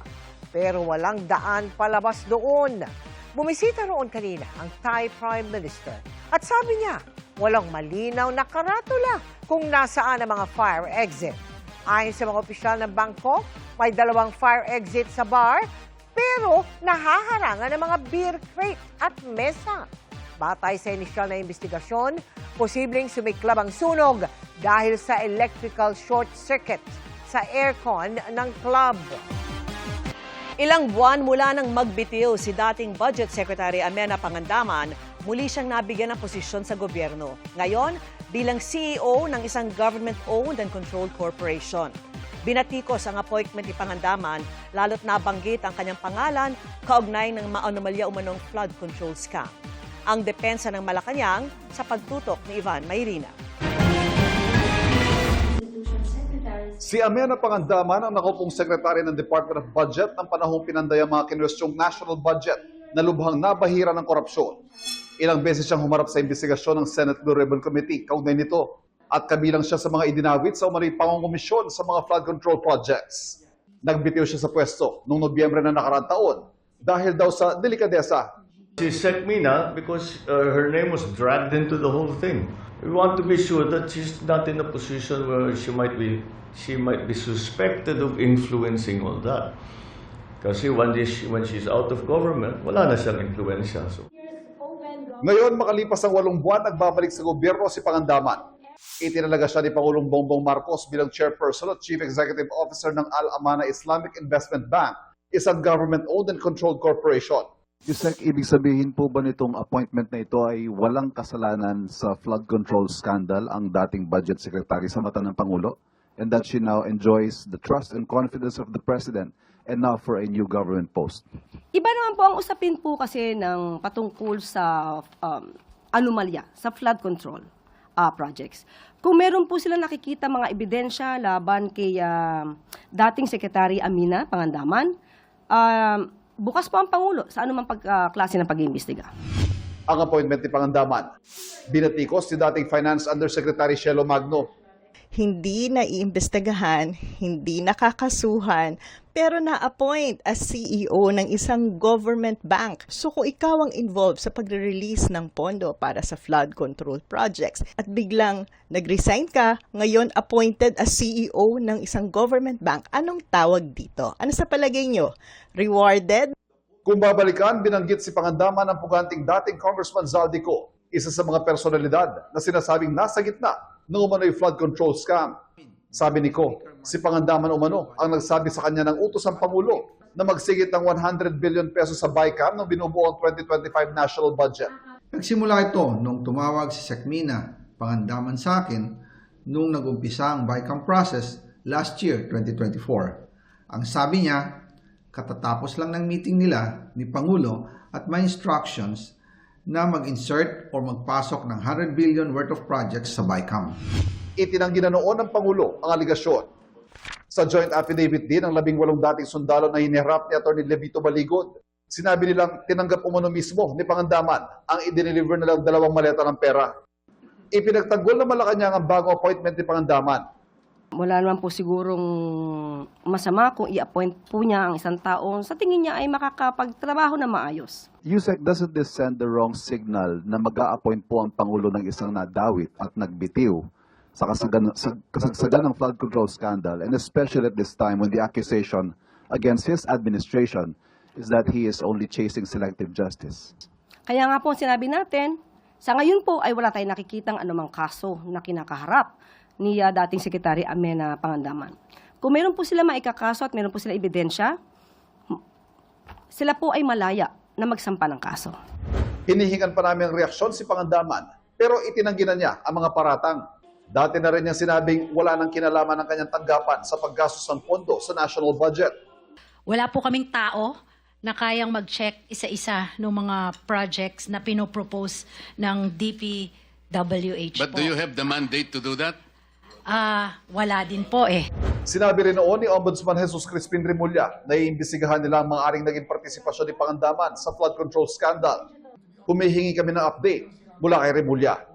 Pero walang daan palabas doon. Bumisita roon kanina ang Thai Prime Minister at sabi niya, walang malinaw na karatula kung nasaan ang mga fire exit. Ayon sa mga opisyal ng Bangkok, may 2 fire exit sa bar, pero nahaharangan ng mga beer crate at mesa. Batay sa inisyal na investigasyon, posibleng sumiklab ang sunog dahil sa electrical short circuit sa aircon ng club. Ilang buwan mula nang magbitiw si dating Budget Secretary Amenna Pangandaman, muli siyang nabigyan ng posisyon sa gobyerno. Ngayon, bilang CEO ng isang government-owned and controlled corporation. Binatikos ang appointment ni Pangandaman, lalo't nabanggit ang kanyang pangalan kaugnay ng maanomalya umanong flood control scam. Ang depensa ng Malacanang sa pagtutok ni Ivan Mayrina. Si Amenna Pangandaman ang nakupong sekretary ng Department of Budget ng panahong pinanday ang mga kinwestyong national budget na lubhang nabahira ng korupsyon. Ilang beses siyang humarap sa investigasyon ng Senate Blue Ribbon Committee kaugnay nito at kabilang siya sa mga idinawit sa umano'y pangungumisyon sa mga flood control projects. Nagbitiw siya sa pwesto noong Nobyembre na nakaraang taon dahil daw sa delikadesa. She sacked me now because her name was dragged into the whole thing. We want to be sure that she's not in a position where she might be suspected of influencing all that. Kasi when she's out of government, wala na siyang influensya. So. Ngayon, makalipas ang 8 buwan, nagbabalik sa gobyerno si Pangandaman. Itinalaga siya ni Pangulong Bongbong Marcos bilang chairperson at chief executive officer ng Al-Amana Islamic Investment Bank, isang government-owned and controlled corporation. Yusek, ibig sabihin po ba nitong appointment na ito ay walang kasalanan sa flood control scandal ang dating budget secretary sa mata ng Pangulo? And that she now enjoys the trust and confidence of the President and now for a new government post? Iba naman po ang usapin po kasi ng patungkol sa anomalya, sa flood control projects. Kung meron po sila nakikita mga ebidensya laban kay dating Secretary Amenna Pangandaman, bukas po ang Pangulo sa anumang klase ng pag-iimbestiga. Ang appointment ni Pangandaman, binatikos ni dating Finance Undersecretary Shelo Magno. Hindi naiimbestigahan, hindi nakakasuhan, pero na-appoint as CEO ng isang government bank. So kung ikaw ang involved sa pagre-release ng pondo para sa flood control projects at biglang nag-resign ka, ngayon appointed as CEO ng isang government bank, anong tawag dito? Ano sa palagay nyo? Rewarded? Kung babalikan, binanggit si Pangandaman ng puganting dating Congressman Zaldico, isa sa mga personalidad na sinasabing nasa gitna ng umano'y flood control scam. Sabi ni Ko, si Pangandaman umano ang nagsabi sa kanya ng utos ng Pangulo na magsigit ng 100 billion pesos sa BICAM ng binubuo ang 2025 national budget. Nagsimula ito nung tumawag si Sekmina Pangandaman sa akin nung nag-umpisa ang BICAM process last year, 2024. Ang sabi niya, katatapos lang ng meeting nila ni Pangulo at may instructions na mag-insert o magpasok ng 100 billion worth of projects sa BICAM. Itinanggi na noon ng Pangulo ang aligasyon. Sa joint affidavit din ng 18 dating sundalo na hiniharap ni Atty. Levito Baligod, sinabi nilang tinanggap umano mismo ni Pangandaman ang i-deliver nilang 2 maleta ng pera. Ipinagtanggol na Malacanang ang bagong appointment ni Pangandaman. Wala naman po sigurong masama kung i-appoint po niya ang isang taong sa tingin niya ay makakapagtrabaho na maayos. Yusek, doesn't this send the wrong signal na mag-a-appoint po ang Pangulo ng isang nadawit at nagbitiw sa kasagsagan ng flood control scandal, and especially at this time when the accusation against his administration is that he is only chasing selective justice? Kaya nga po sinabi natin, sa ngayon po ay wala tayong nakikitang anumang kaso na kinakaharap ni dating Secretary Amena Pangandaman. Kung meron po sila maikakaso at meron po sila ebidensya, sila po ay malaya na magsampa ng kaso. Hinihingan pa namin ang reaksyon si Pangandaman, pero itinanggi na niya ang mga paratang. Dati na rin niyang sinabing wala nang kinalaman ng kanyang tanggapan sa paggastos ng pondo sa national budget. Wala po kaming tao na kayang mag-check isa-isa ng mga projects na pinopropose ng DPWH But po. do you have the mandate to do that? Wala din po eh. Sinabi rin noon ni Ombudsman Jesus Crispin Remulla na iimbestigahan nila ang mga aring naging partisipasyon ni Pangandaman sa flood control scandal. Humihingi kami ng update mula kay Remulla.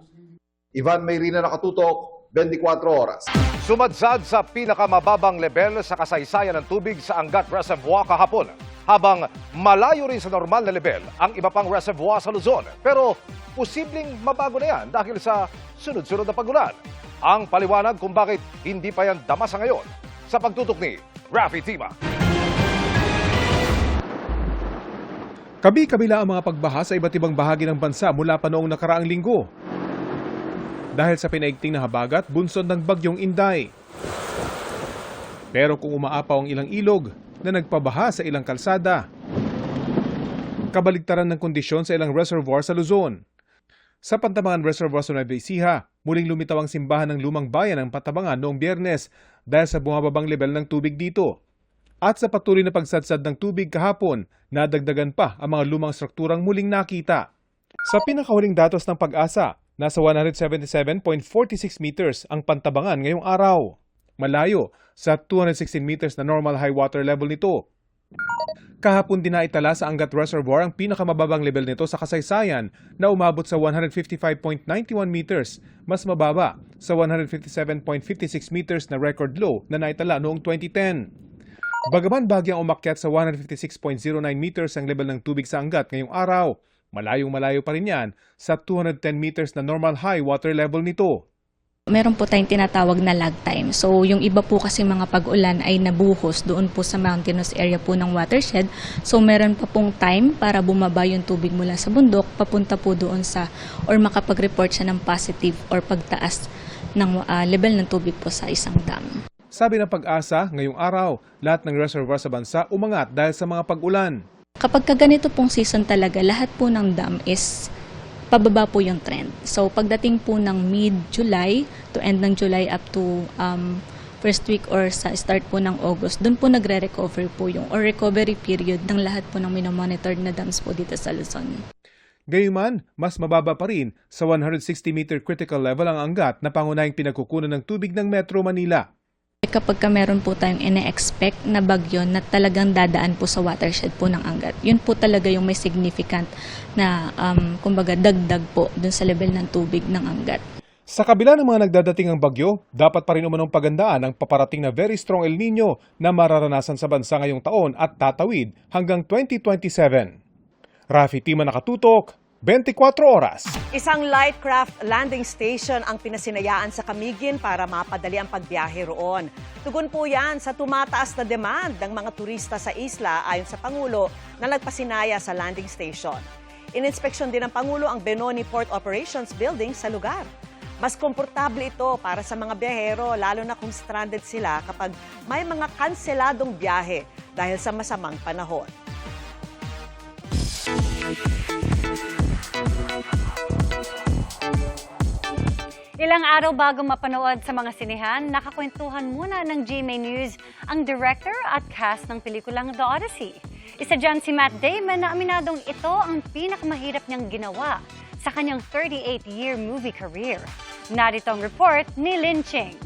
Ivan Mayrina, Nakatutok, 24 oras. Sumadsad sa pinakamababang level sa kasaysayan ng tubig sa Angat Reservoir kahapon, habang malayo rin sa normal na level ang iba pang reservoir sa Luzon. Pero posibleng mabago na yan dahil sa sunod-sunod na pagulan. Ang paliwanag kung bakit hindi pa yan damasa ngayon sa pagtutok ni Rafi Tima. Kabi-kabila ang mga pagbaha sa iba't ibang bahagi ng bansa mula pa noong nakaraang linggo. Dahil sa pinaigting na habagat, bunsod ng bagyong Inday. Pero kung umaapaw ang ilang ilog na nagpabaha sa ilang kalsada, kabaligtaran ng kondisyon sa ilang reservoir sa Luzon. Sa Pantabangan Reservoir sa Nueva Ecija, muling lumitaw ang simbahan ng Lumang Bayan ng Pantabangan noong Biyernes dahil sa bumababang level ng tubig dito. At sa patuloy na pagsadsad ng tubig kahapon, nadagdagan pa ang mga lumang strukturang muling nakita. Sa pinakahuling datos ng Pag-asa, nasa 177.46 meters ang Pantabangan ngayong araw. Malayo sa 216 meters na normal high water level nito. Kahapon din naitala sa Angat Reservoir ang pinakamababang level nito sa kasaysayan na umabot sa 155.91 meters, mas mababa sa 157.56 meters na record low na naitala noong 2010. Bagaman bagyang umakyat sa 156.09 meters ang level ng tubig sa Angat ngayong araw, malayong-malayo pa rin yan sa 210 meters na normal high water level nito. Meron po tayong tinatawag na lag time. So yung iba po kasi mga pag-ulan ay nabuhos doon po sa mountainous area po ng watershed. So meron pa pong time para bumaba yung tubig mula sa bundok, papunta po doon sa or makapag-report siya ng positive or pagtaas ng level ng tubig po sa isang dam. Sabi ng Pag-asa, ngayong araw, lahat ng reservoir sa bansa umangat dahil sa mga pag-ulan. Kapag ganito pong season talaga, lahat po ng dam is pababa po yung trend. So pagdating po ng mid-July to end ng July up to first week or sa start po ng August, doon po nagre-recover po yung or recovery period ng lahat po ng minomonitored na dams po dito sa Luzon. Gayunman, mas mababa pa rin sa 160-meter critical level ang Angat na pangunahing pinagkukunan ng tubig ng Metro Manila. kapag ka meron po tayong ine-expect na bagyo na talagang dadaan po sa watershed po ng Angat. Yun po talaga yung may significant na kumbaga dagdag po dun sa level ng tubig ng Angat. Sa kabila ng mga nagdadating ang bagyo, dapat pa rin umanong pagandaan ang paparating na very strong El Nino na mararanasan sa bansa ngayong taon at tatawid hanggang 2027. Rafi Tima, nakatutok, 24 oras. Isang light craft landing station ang pinasinayaan sa Camiguin para mapadali ang pagbiyahe roon. Tugon po yan sa tumataas na demand ng mga turista sa isla ayon sa Pangulo na nagpasinaya sa landing station. Ininspeksyon din ng Pangulo ang Benoni Port Operations Building sa lugar. Mas komportable ito para sa mga biyahero lalo na kung stranded sila kapag may mga kanseladong biyahe dahil sa masamang panahon. Ilang araw bago mapanood sa mga sinehan, nakakwentuhan muna ng GMA News ang director at cast ng pelikulang The Odyssey. Isa dyan si Matt Damon na aminadong ito ang pinakamahirap niyang ginawa sa kanyang 38-year movie career. Narito ang report ni Lin Ching.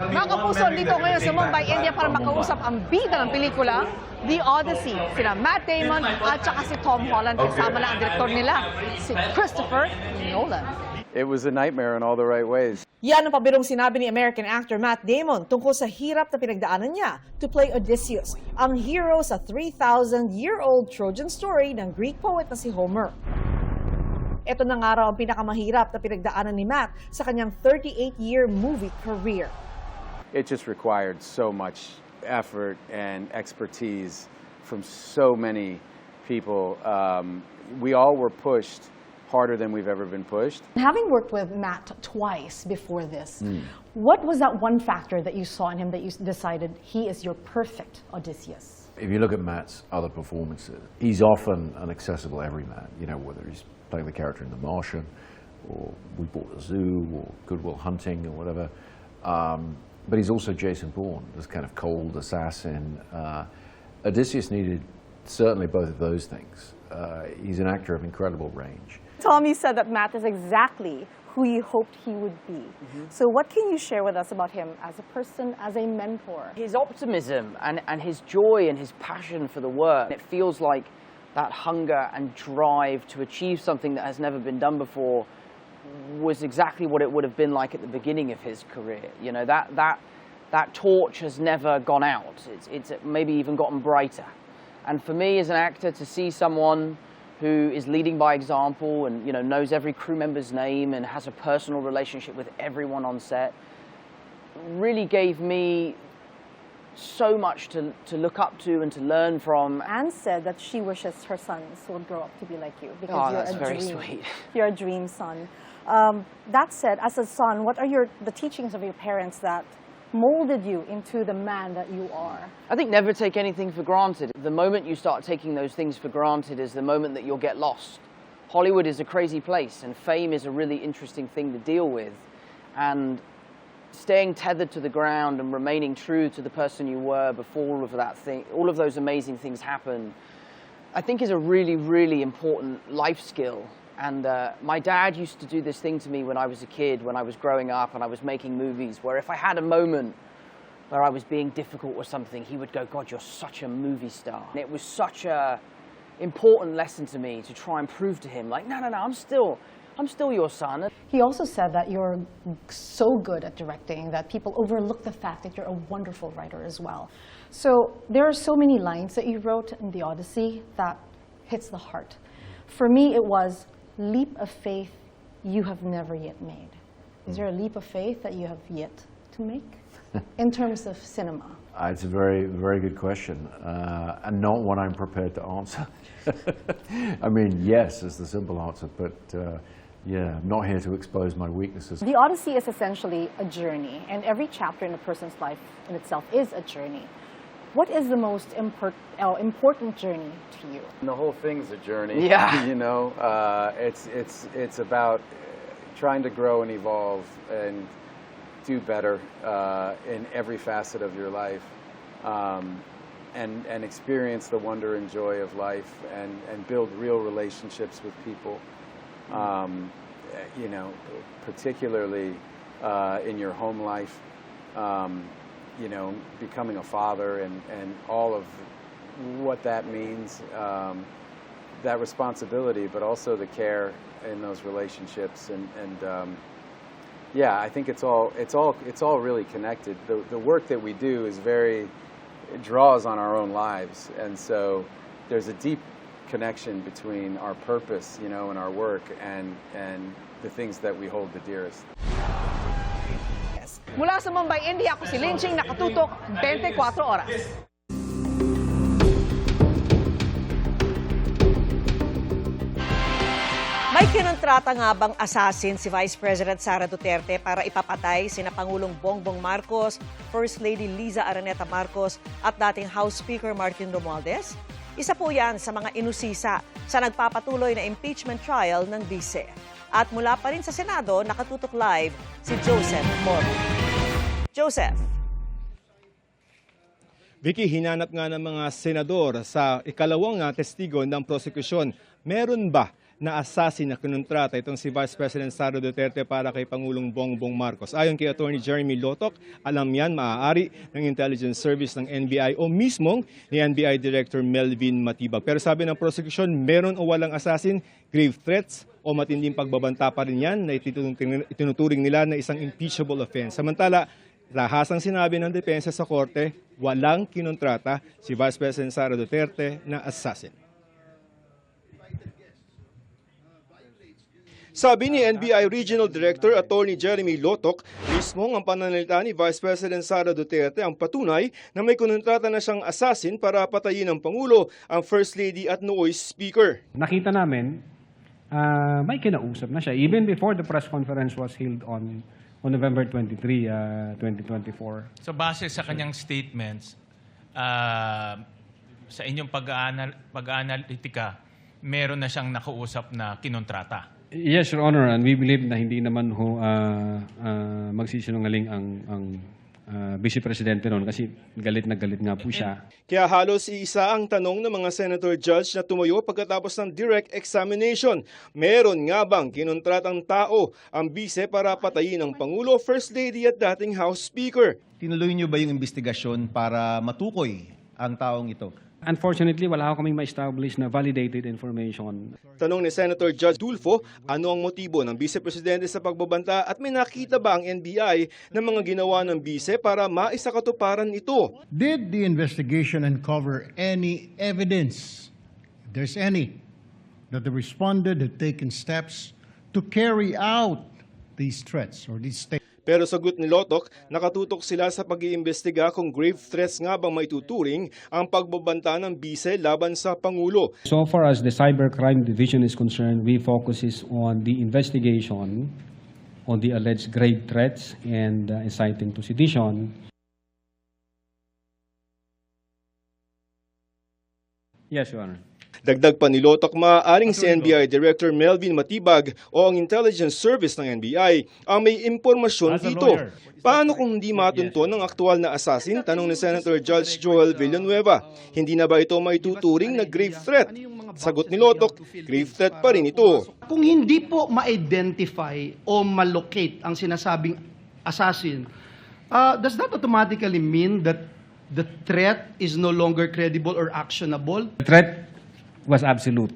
Mga kapuso, dito ngayon sa Mumbai, India para makausap ang bida ng pelikula, The Odyssey. Sina Matt Damon at saka si Tom Holland. Kasama na ang direktor nila, si Christopher Nolan. It was a nightmare in all the right ways. Yan ang pabirong sinabi ni American actor Matt Damon tungkol sa hirap na pinagdaanan niya to play Odysseus, ang hero sa 3,000-year-old Trojan story ng Greek poet na si Homer. Ito na nga raw ang pinakamahirap na pinagdaanan ni Matt sa kanyang 38-year movie career. It just required so much effort and expertise from so many people. We all were pushed harder than we've ever been pushed. Having worked with Matt twice before this, what was that one factor that you saw in him that you decided he is your perfect Odysseus? If you look at Matt's other performances, he's often an accessible everyman, you know, whether he's playing the character in The Martian, or We Bought a Zoo, or Good Will Hunting, or whatever. But he's also Jason Bourne, this kind of cold assassin. Odysseus needed certainly both of those things. He's an actor of incredible range. Tom, you said that Matt is exactly who you hoped he would be. So what can you share with us about him as a person, as a mentor? His optimism and his joy and his passion for the work, it feels like that hunger and drive to achieve something that has never been done before was exactly what it would have been like at the beginning of his career. You know, that torch has never gone out. It's maybe even gotten brighter. And for me as an actor, to see someone who is leading by example and, you know, knows every crew member's name and has a personal relationship with everyone on set really gave me so much to look up to and to learn from. Anne said that she wishes her sons would grow up to be like you because Oh, you're that's a very dream. sweet. You're a dream son. That said, as a son, what are the teachings of your parents that molded you into the man that you are? I think never take anything for granted. The moment you start taking those things for granted is the moment that you'll get lost. Hollywood is a crazy place and fame is a really interesting thing to deal with. And staying tethered to the ground and remaining true to the person you were before all of those amazing things happened, I think is a really, really important life skill. And my dad used to do this thing to me when I was a kid, when I was growing up and I was making movies, where if I had a moment where I was being difficult or something, he would go, "God, you're such a movie star." And it was such a important lesson to me to try and prove to him, like, no, I'm still your son. He also said that you're so good at directing that people overlook the fact that you're a wonderful writer as well. So there are so many lines that you wrote in The Odyssey that hits the heart. For me, it was, leap of faith you have never yet made. Is there a leap of faith that you have yet to make in terms of cinema? It's a very, very good question, and not one I'm prepared to answer. I mean, yes is the simple answer, but yeah, I'm not here to expose my weaknesses. The Odyssey is essentially a journey, and every chapter in a person's life in itself is a journey. What is the most important journey to you? And the whole thing's a journey. Yeah. You know, it's about trying to grow and evolve and do better in every facet of your life, and experience the wonder and joy of life, and build real relationships with people. You know, particularly in your home life, you know, becoming a father and all of what that means, that responsibility, but also the care in those relationships, and yeah, I think it's all really connected. The work that we do is it draws on our own lives, and so there's a deep connection between our purpose, you know, and our work, and the things that we hold the dearest. Mula sa Mumbai, India, ako si Linching, nakatutok 24 oras. May kinontrata nga bang assassin si Vice President Sara Duterte para ipapatay sina Pangulong Bongbong Marcos, First Lady Liza Araneta Marcos at dating House Speaker Martin Romualdez? Isa po yan sa mga inusisa sa nagpapatuloy na impeachment trial ng Vice. At mula pa rin sa Senado, nakatutok live si Joseph Moro. Joseph. Vicky, hinanap nga ng mga senador sa ikalawang testigo ng prosekusyon. Meron ba na assassin na kinontrata itong si Vice President Sara Duterte para kay Pangulong Bongbong Marcos? Ayon kay Attorney Jeremy Lotoc, alam yan maaari ng Intelligence Service ng NBI o mismong ni NBI Director Melvin Matibag. Pero sabi ng prosecution, meron o walang assassin, grave threats o matinding pagbabanta pa rin yan na itinuturing nila na isang impeachable offense. Samantala, lahasang sinabi ng depensa sa korte, walang kinontrata si Vice President Sara Duterte na assassin. Sabi ni NBI Regional Director Attorney Jeremy Lotoc, mismong ang pananalita ni Vice President Sara Duterte ang patunay na may kinontrata na siyang assassin para patayin ng Pangulo, ang First Lady at nooy Speaker. Nakita namin, may kinausap na siya even before the press conference was held on November 23, 2024. So base sa kanyang statements, sa inyong pag-aanalytika, meron na siyang nakausap na kinontrata. Yes, Your Honor, and we believe na hindi naman magsisinungaling ang Vice Presidente noon kasi galit na galit nga po siya. Kaya halos iisa ang tanong ng mga senator judge na tumayo pagkatapos ng direct examination. Meron nga bang kinontratang tao ang bise para patayin ng Pangulo, First Lady at dating House Speaker? Tinuloy niyo ba yung investigasyon para matukoy ang taong ito? Unfortunately, wala ako kaming ma-establish na validated information. Tanong ni Senator Judge Tulfo, ano ang motibo ng Vice Presidente sa pagbabanta at may nakita ba ang NBI ng mga ginawa ng Vice para maisakatuparan ito? Did the investigation uncover any evidence, if there's any, that the respondent had taken steps to carry out these threats or these statements? Pero sagot ni Lotoc, nakatutok sila sa pag-iimbestiga kung grave threats nga bang maituturing ang pagbabanta ng Vice laban sa Pangulo. So far as the Cybercrime Division is concerned, we focuses on the investigation on the alleged grave threats and inciting to sedition. Yes, Your Honor. Dagdag pa ni Lotoc, maaaring si NBI Director Melvin Matibag o ang Intelligence Service ng NBI ang may impormasyon dito. Paano kung hindi matunton ng aktual na assassin? Tanong ni Senator Judge Joel Villanueva. Hindi na ba ito maituturing na grave threat? Sagot ni Lotoc, grave threat pa rin ito. Kung hindi po ma-identify o ma-locate ang sinasabing assassin, does that automatically mean that the threat is no longer credible or actionable? The threat was absolute.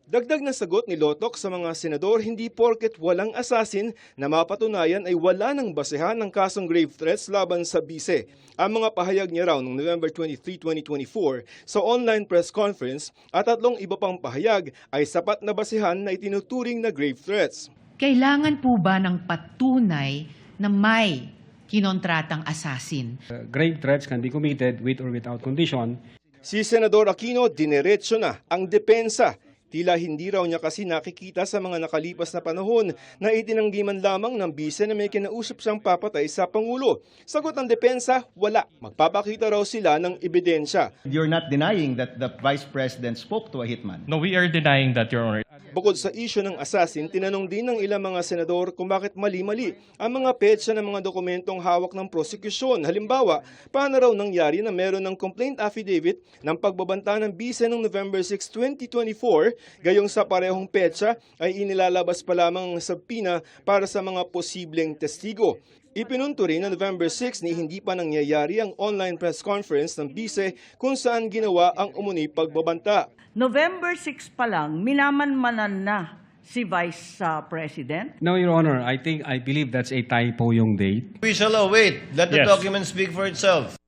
Dagdag na sagot ni Lotoc sa mga senador, hindi porket walang assassin na mapatunayan ay wala ng basehan ng kasong grave threats laban sa Vice. Ang mga pahayag niya raw noong November 23, 2024 sa online press conference at 3 iba pang pahayag ay sapat na basehan na itinuturing na grave threats. Kailangan po ba ng patunay na may kinontratang assassin? Grave threats can be committed with or without condition. Si Senador Aquino, dineretso na ang depensa. Tila hindi raw niya kasi nakikita sa mga nakalipas na panahon na itinanggi man lamang ng Vice na may kinausap siyang papatay sa Pangulo. Sagot ng depensa, wala. Magpapakita raw sila ng ebidensya. You're not denying that the Vice President spoke to a hitman? No, we are denying that, Your Honor. Bukod sa isyu ng assassin, tinanong din ng ilang mga senador kung bakit mali-mali ang mga petsa ng mga dokumentong hawak ng prosekusyon. Halimbawa, paano raw nangyari na meron ng complaint affidavit ng pagbabanta ng bise noong November 6, 2024, gayong sa parehong petsa ay inilalabas pa lamang sa subpoena para sa mga posibleng testigo. Ipinunto rin na November 6 ni hindi pa nangyayari ang online press conference ng bise kung saan ginawa ang umunoy pagbabanta. November 6 pa lang, minamanmanan na si Vice President? No, Your Honor, I believe that's a typo yung date. We shall await. Let the document speak for itself.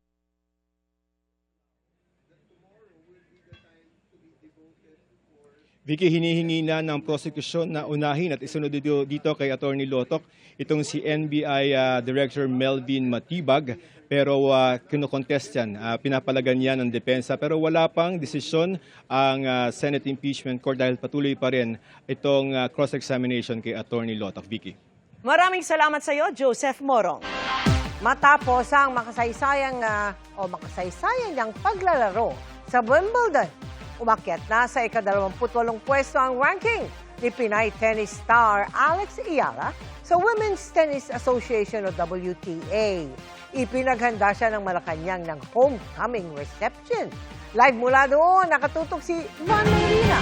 Vicky, hinihingi na ng prosecution na unahin at isunod dito kay Attorney Lotok itong si NBI Director Melvin Matibag, pero kinokontest yan, pinapalagan yan ng depensa, pero wala pang desisyon ang Senate Impeachment Court dahil patuloy pa rin itong cross-examination kay Attorney Lotok. Vicky. Maraming salamat sa iyo, Joseph Morong. Matapos ang makasaysayang niyang paglalaro sa Wimbledon, umakyat na sa ika-28 pwesto ang ranking ni Pinay tennis star Alex Ayala sa Women's Tennis Association o WTA. Ipinaghanda siya ng Malacanang ng homecoming reception. Live mula doon, nakatutok si Ivan Mayrina.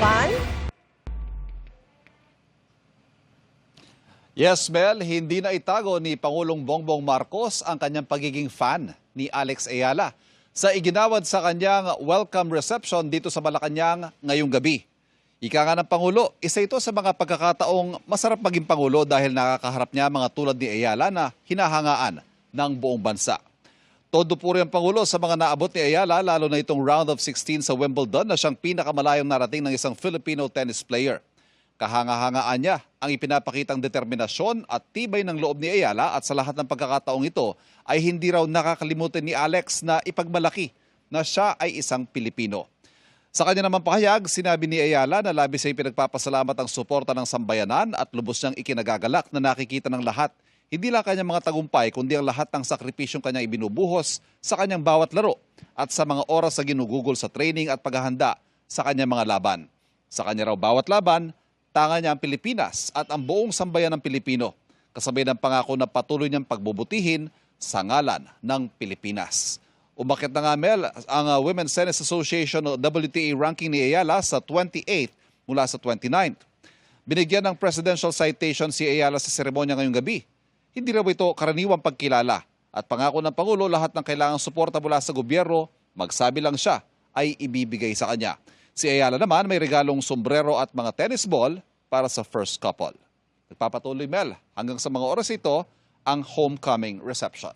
Ivan? Yes, Mel, hindi na itago ni Pangulong Bongbong Marcos ang kanyang pagiging fan ni Alex Ayala sa iginawad sa kanyang welcome reception dito sa Malacanang ngayong gabi. Ika nga ng Pangulo, isa ito sa mga pagkakataong masarap maging Pangulo dahil nakakaharap niya mga tulad ni Ayala na hinahangaan ng buong bansa. Todo puri ang Pangulo sa mga naabot ni Ayala, lalo na itong round of 16 sa Wimbledon na siyang pinakamalayong narating ng isang Filipino tennis player. Kahanga-hangaan niya ang ipinapakitang determinasyon at tibay ng loob ni Ayala at sa lahat ng pagkakataong ito ay hindi raw nakakalimutan ni Alex na ipagmalaki na siya ay isang Pilipino. Sa kanya naman pahayag, sinabi ni Ayala na labis ay pinagpapasalamat ang suporta ng sambayanan at lubos niyang ikinagagalak na nakikita ng lahat. Hindi lang kanyang mga tagumpay kundi ang lahat ng sakripisyong kanyang ibinubuhos sa kanyang bawat laro at sa mga oras na ginugugol sa training at paghahanda sa kanyang mga laban. Sa kanya raw bawat laban, tanga niya ang Pilipinas at ang buong sambayan ng Pilipino, kasabay ng pangako na patuloy niyang pagbubutihin sa ngalan ng Pilipinas. Umakyat na nga, Mel, ang Women's Tennis Association o WTA ranking ni Ayala sa 28th mula sa 29th. Binigyan ng presidential citation si Ayala sa seremonya ngayong gabi. Hindi raw ito karaniwang pagkilala at pangako ng Pangulo lahat ng kailangang suporta mula sa gobyerno, magsabi lang siya, ay ibibigay sa kanya. Si Ayala naman may regalong sombrero at mga tennis ball para sa first couple. Nagpapatuloy, Mel, hanggang sa mga oras ito ang homecoming reception.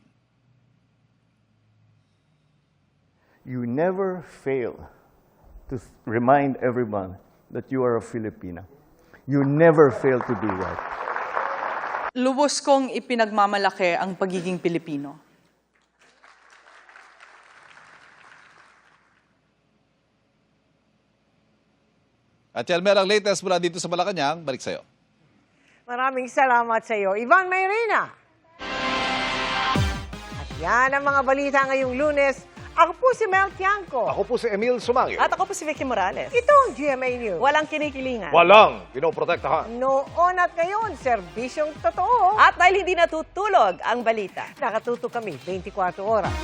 You never fail to remind everyone that you are a Filipina. You never fail to do that. Lubos kong ipinagmamalaki ang pagiging Pilipino. At yan, Mel, ang latest mula dito sa Malacanang. Balik sa'yo. Maraming salamat sa iyo, Ivan Mayrina. At yan ang mga balita ngayong Lunes. Ako po si Mel Tiangco. Ako po si Emil Sumangil. At ako po si Vicky Morales. Ito ang GMA News. Walang kinikilingan. Walang pinoprotektahan. Noon at ngayon, serbisyong totoo. At dahil hindi natutulog ang balita. Nakatuto kami 24 oras.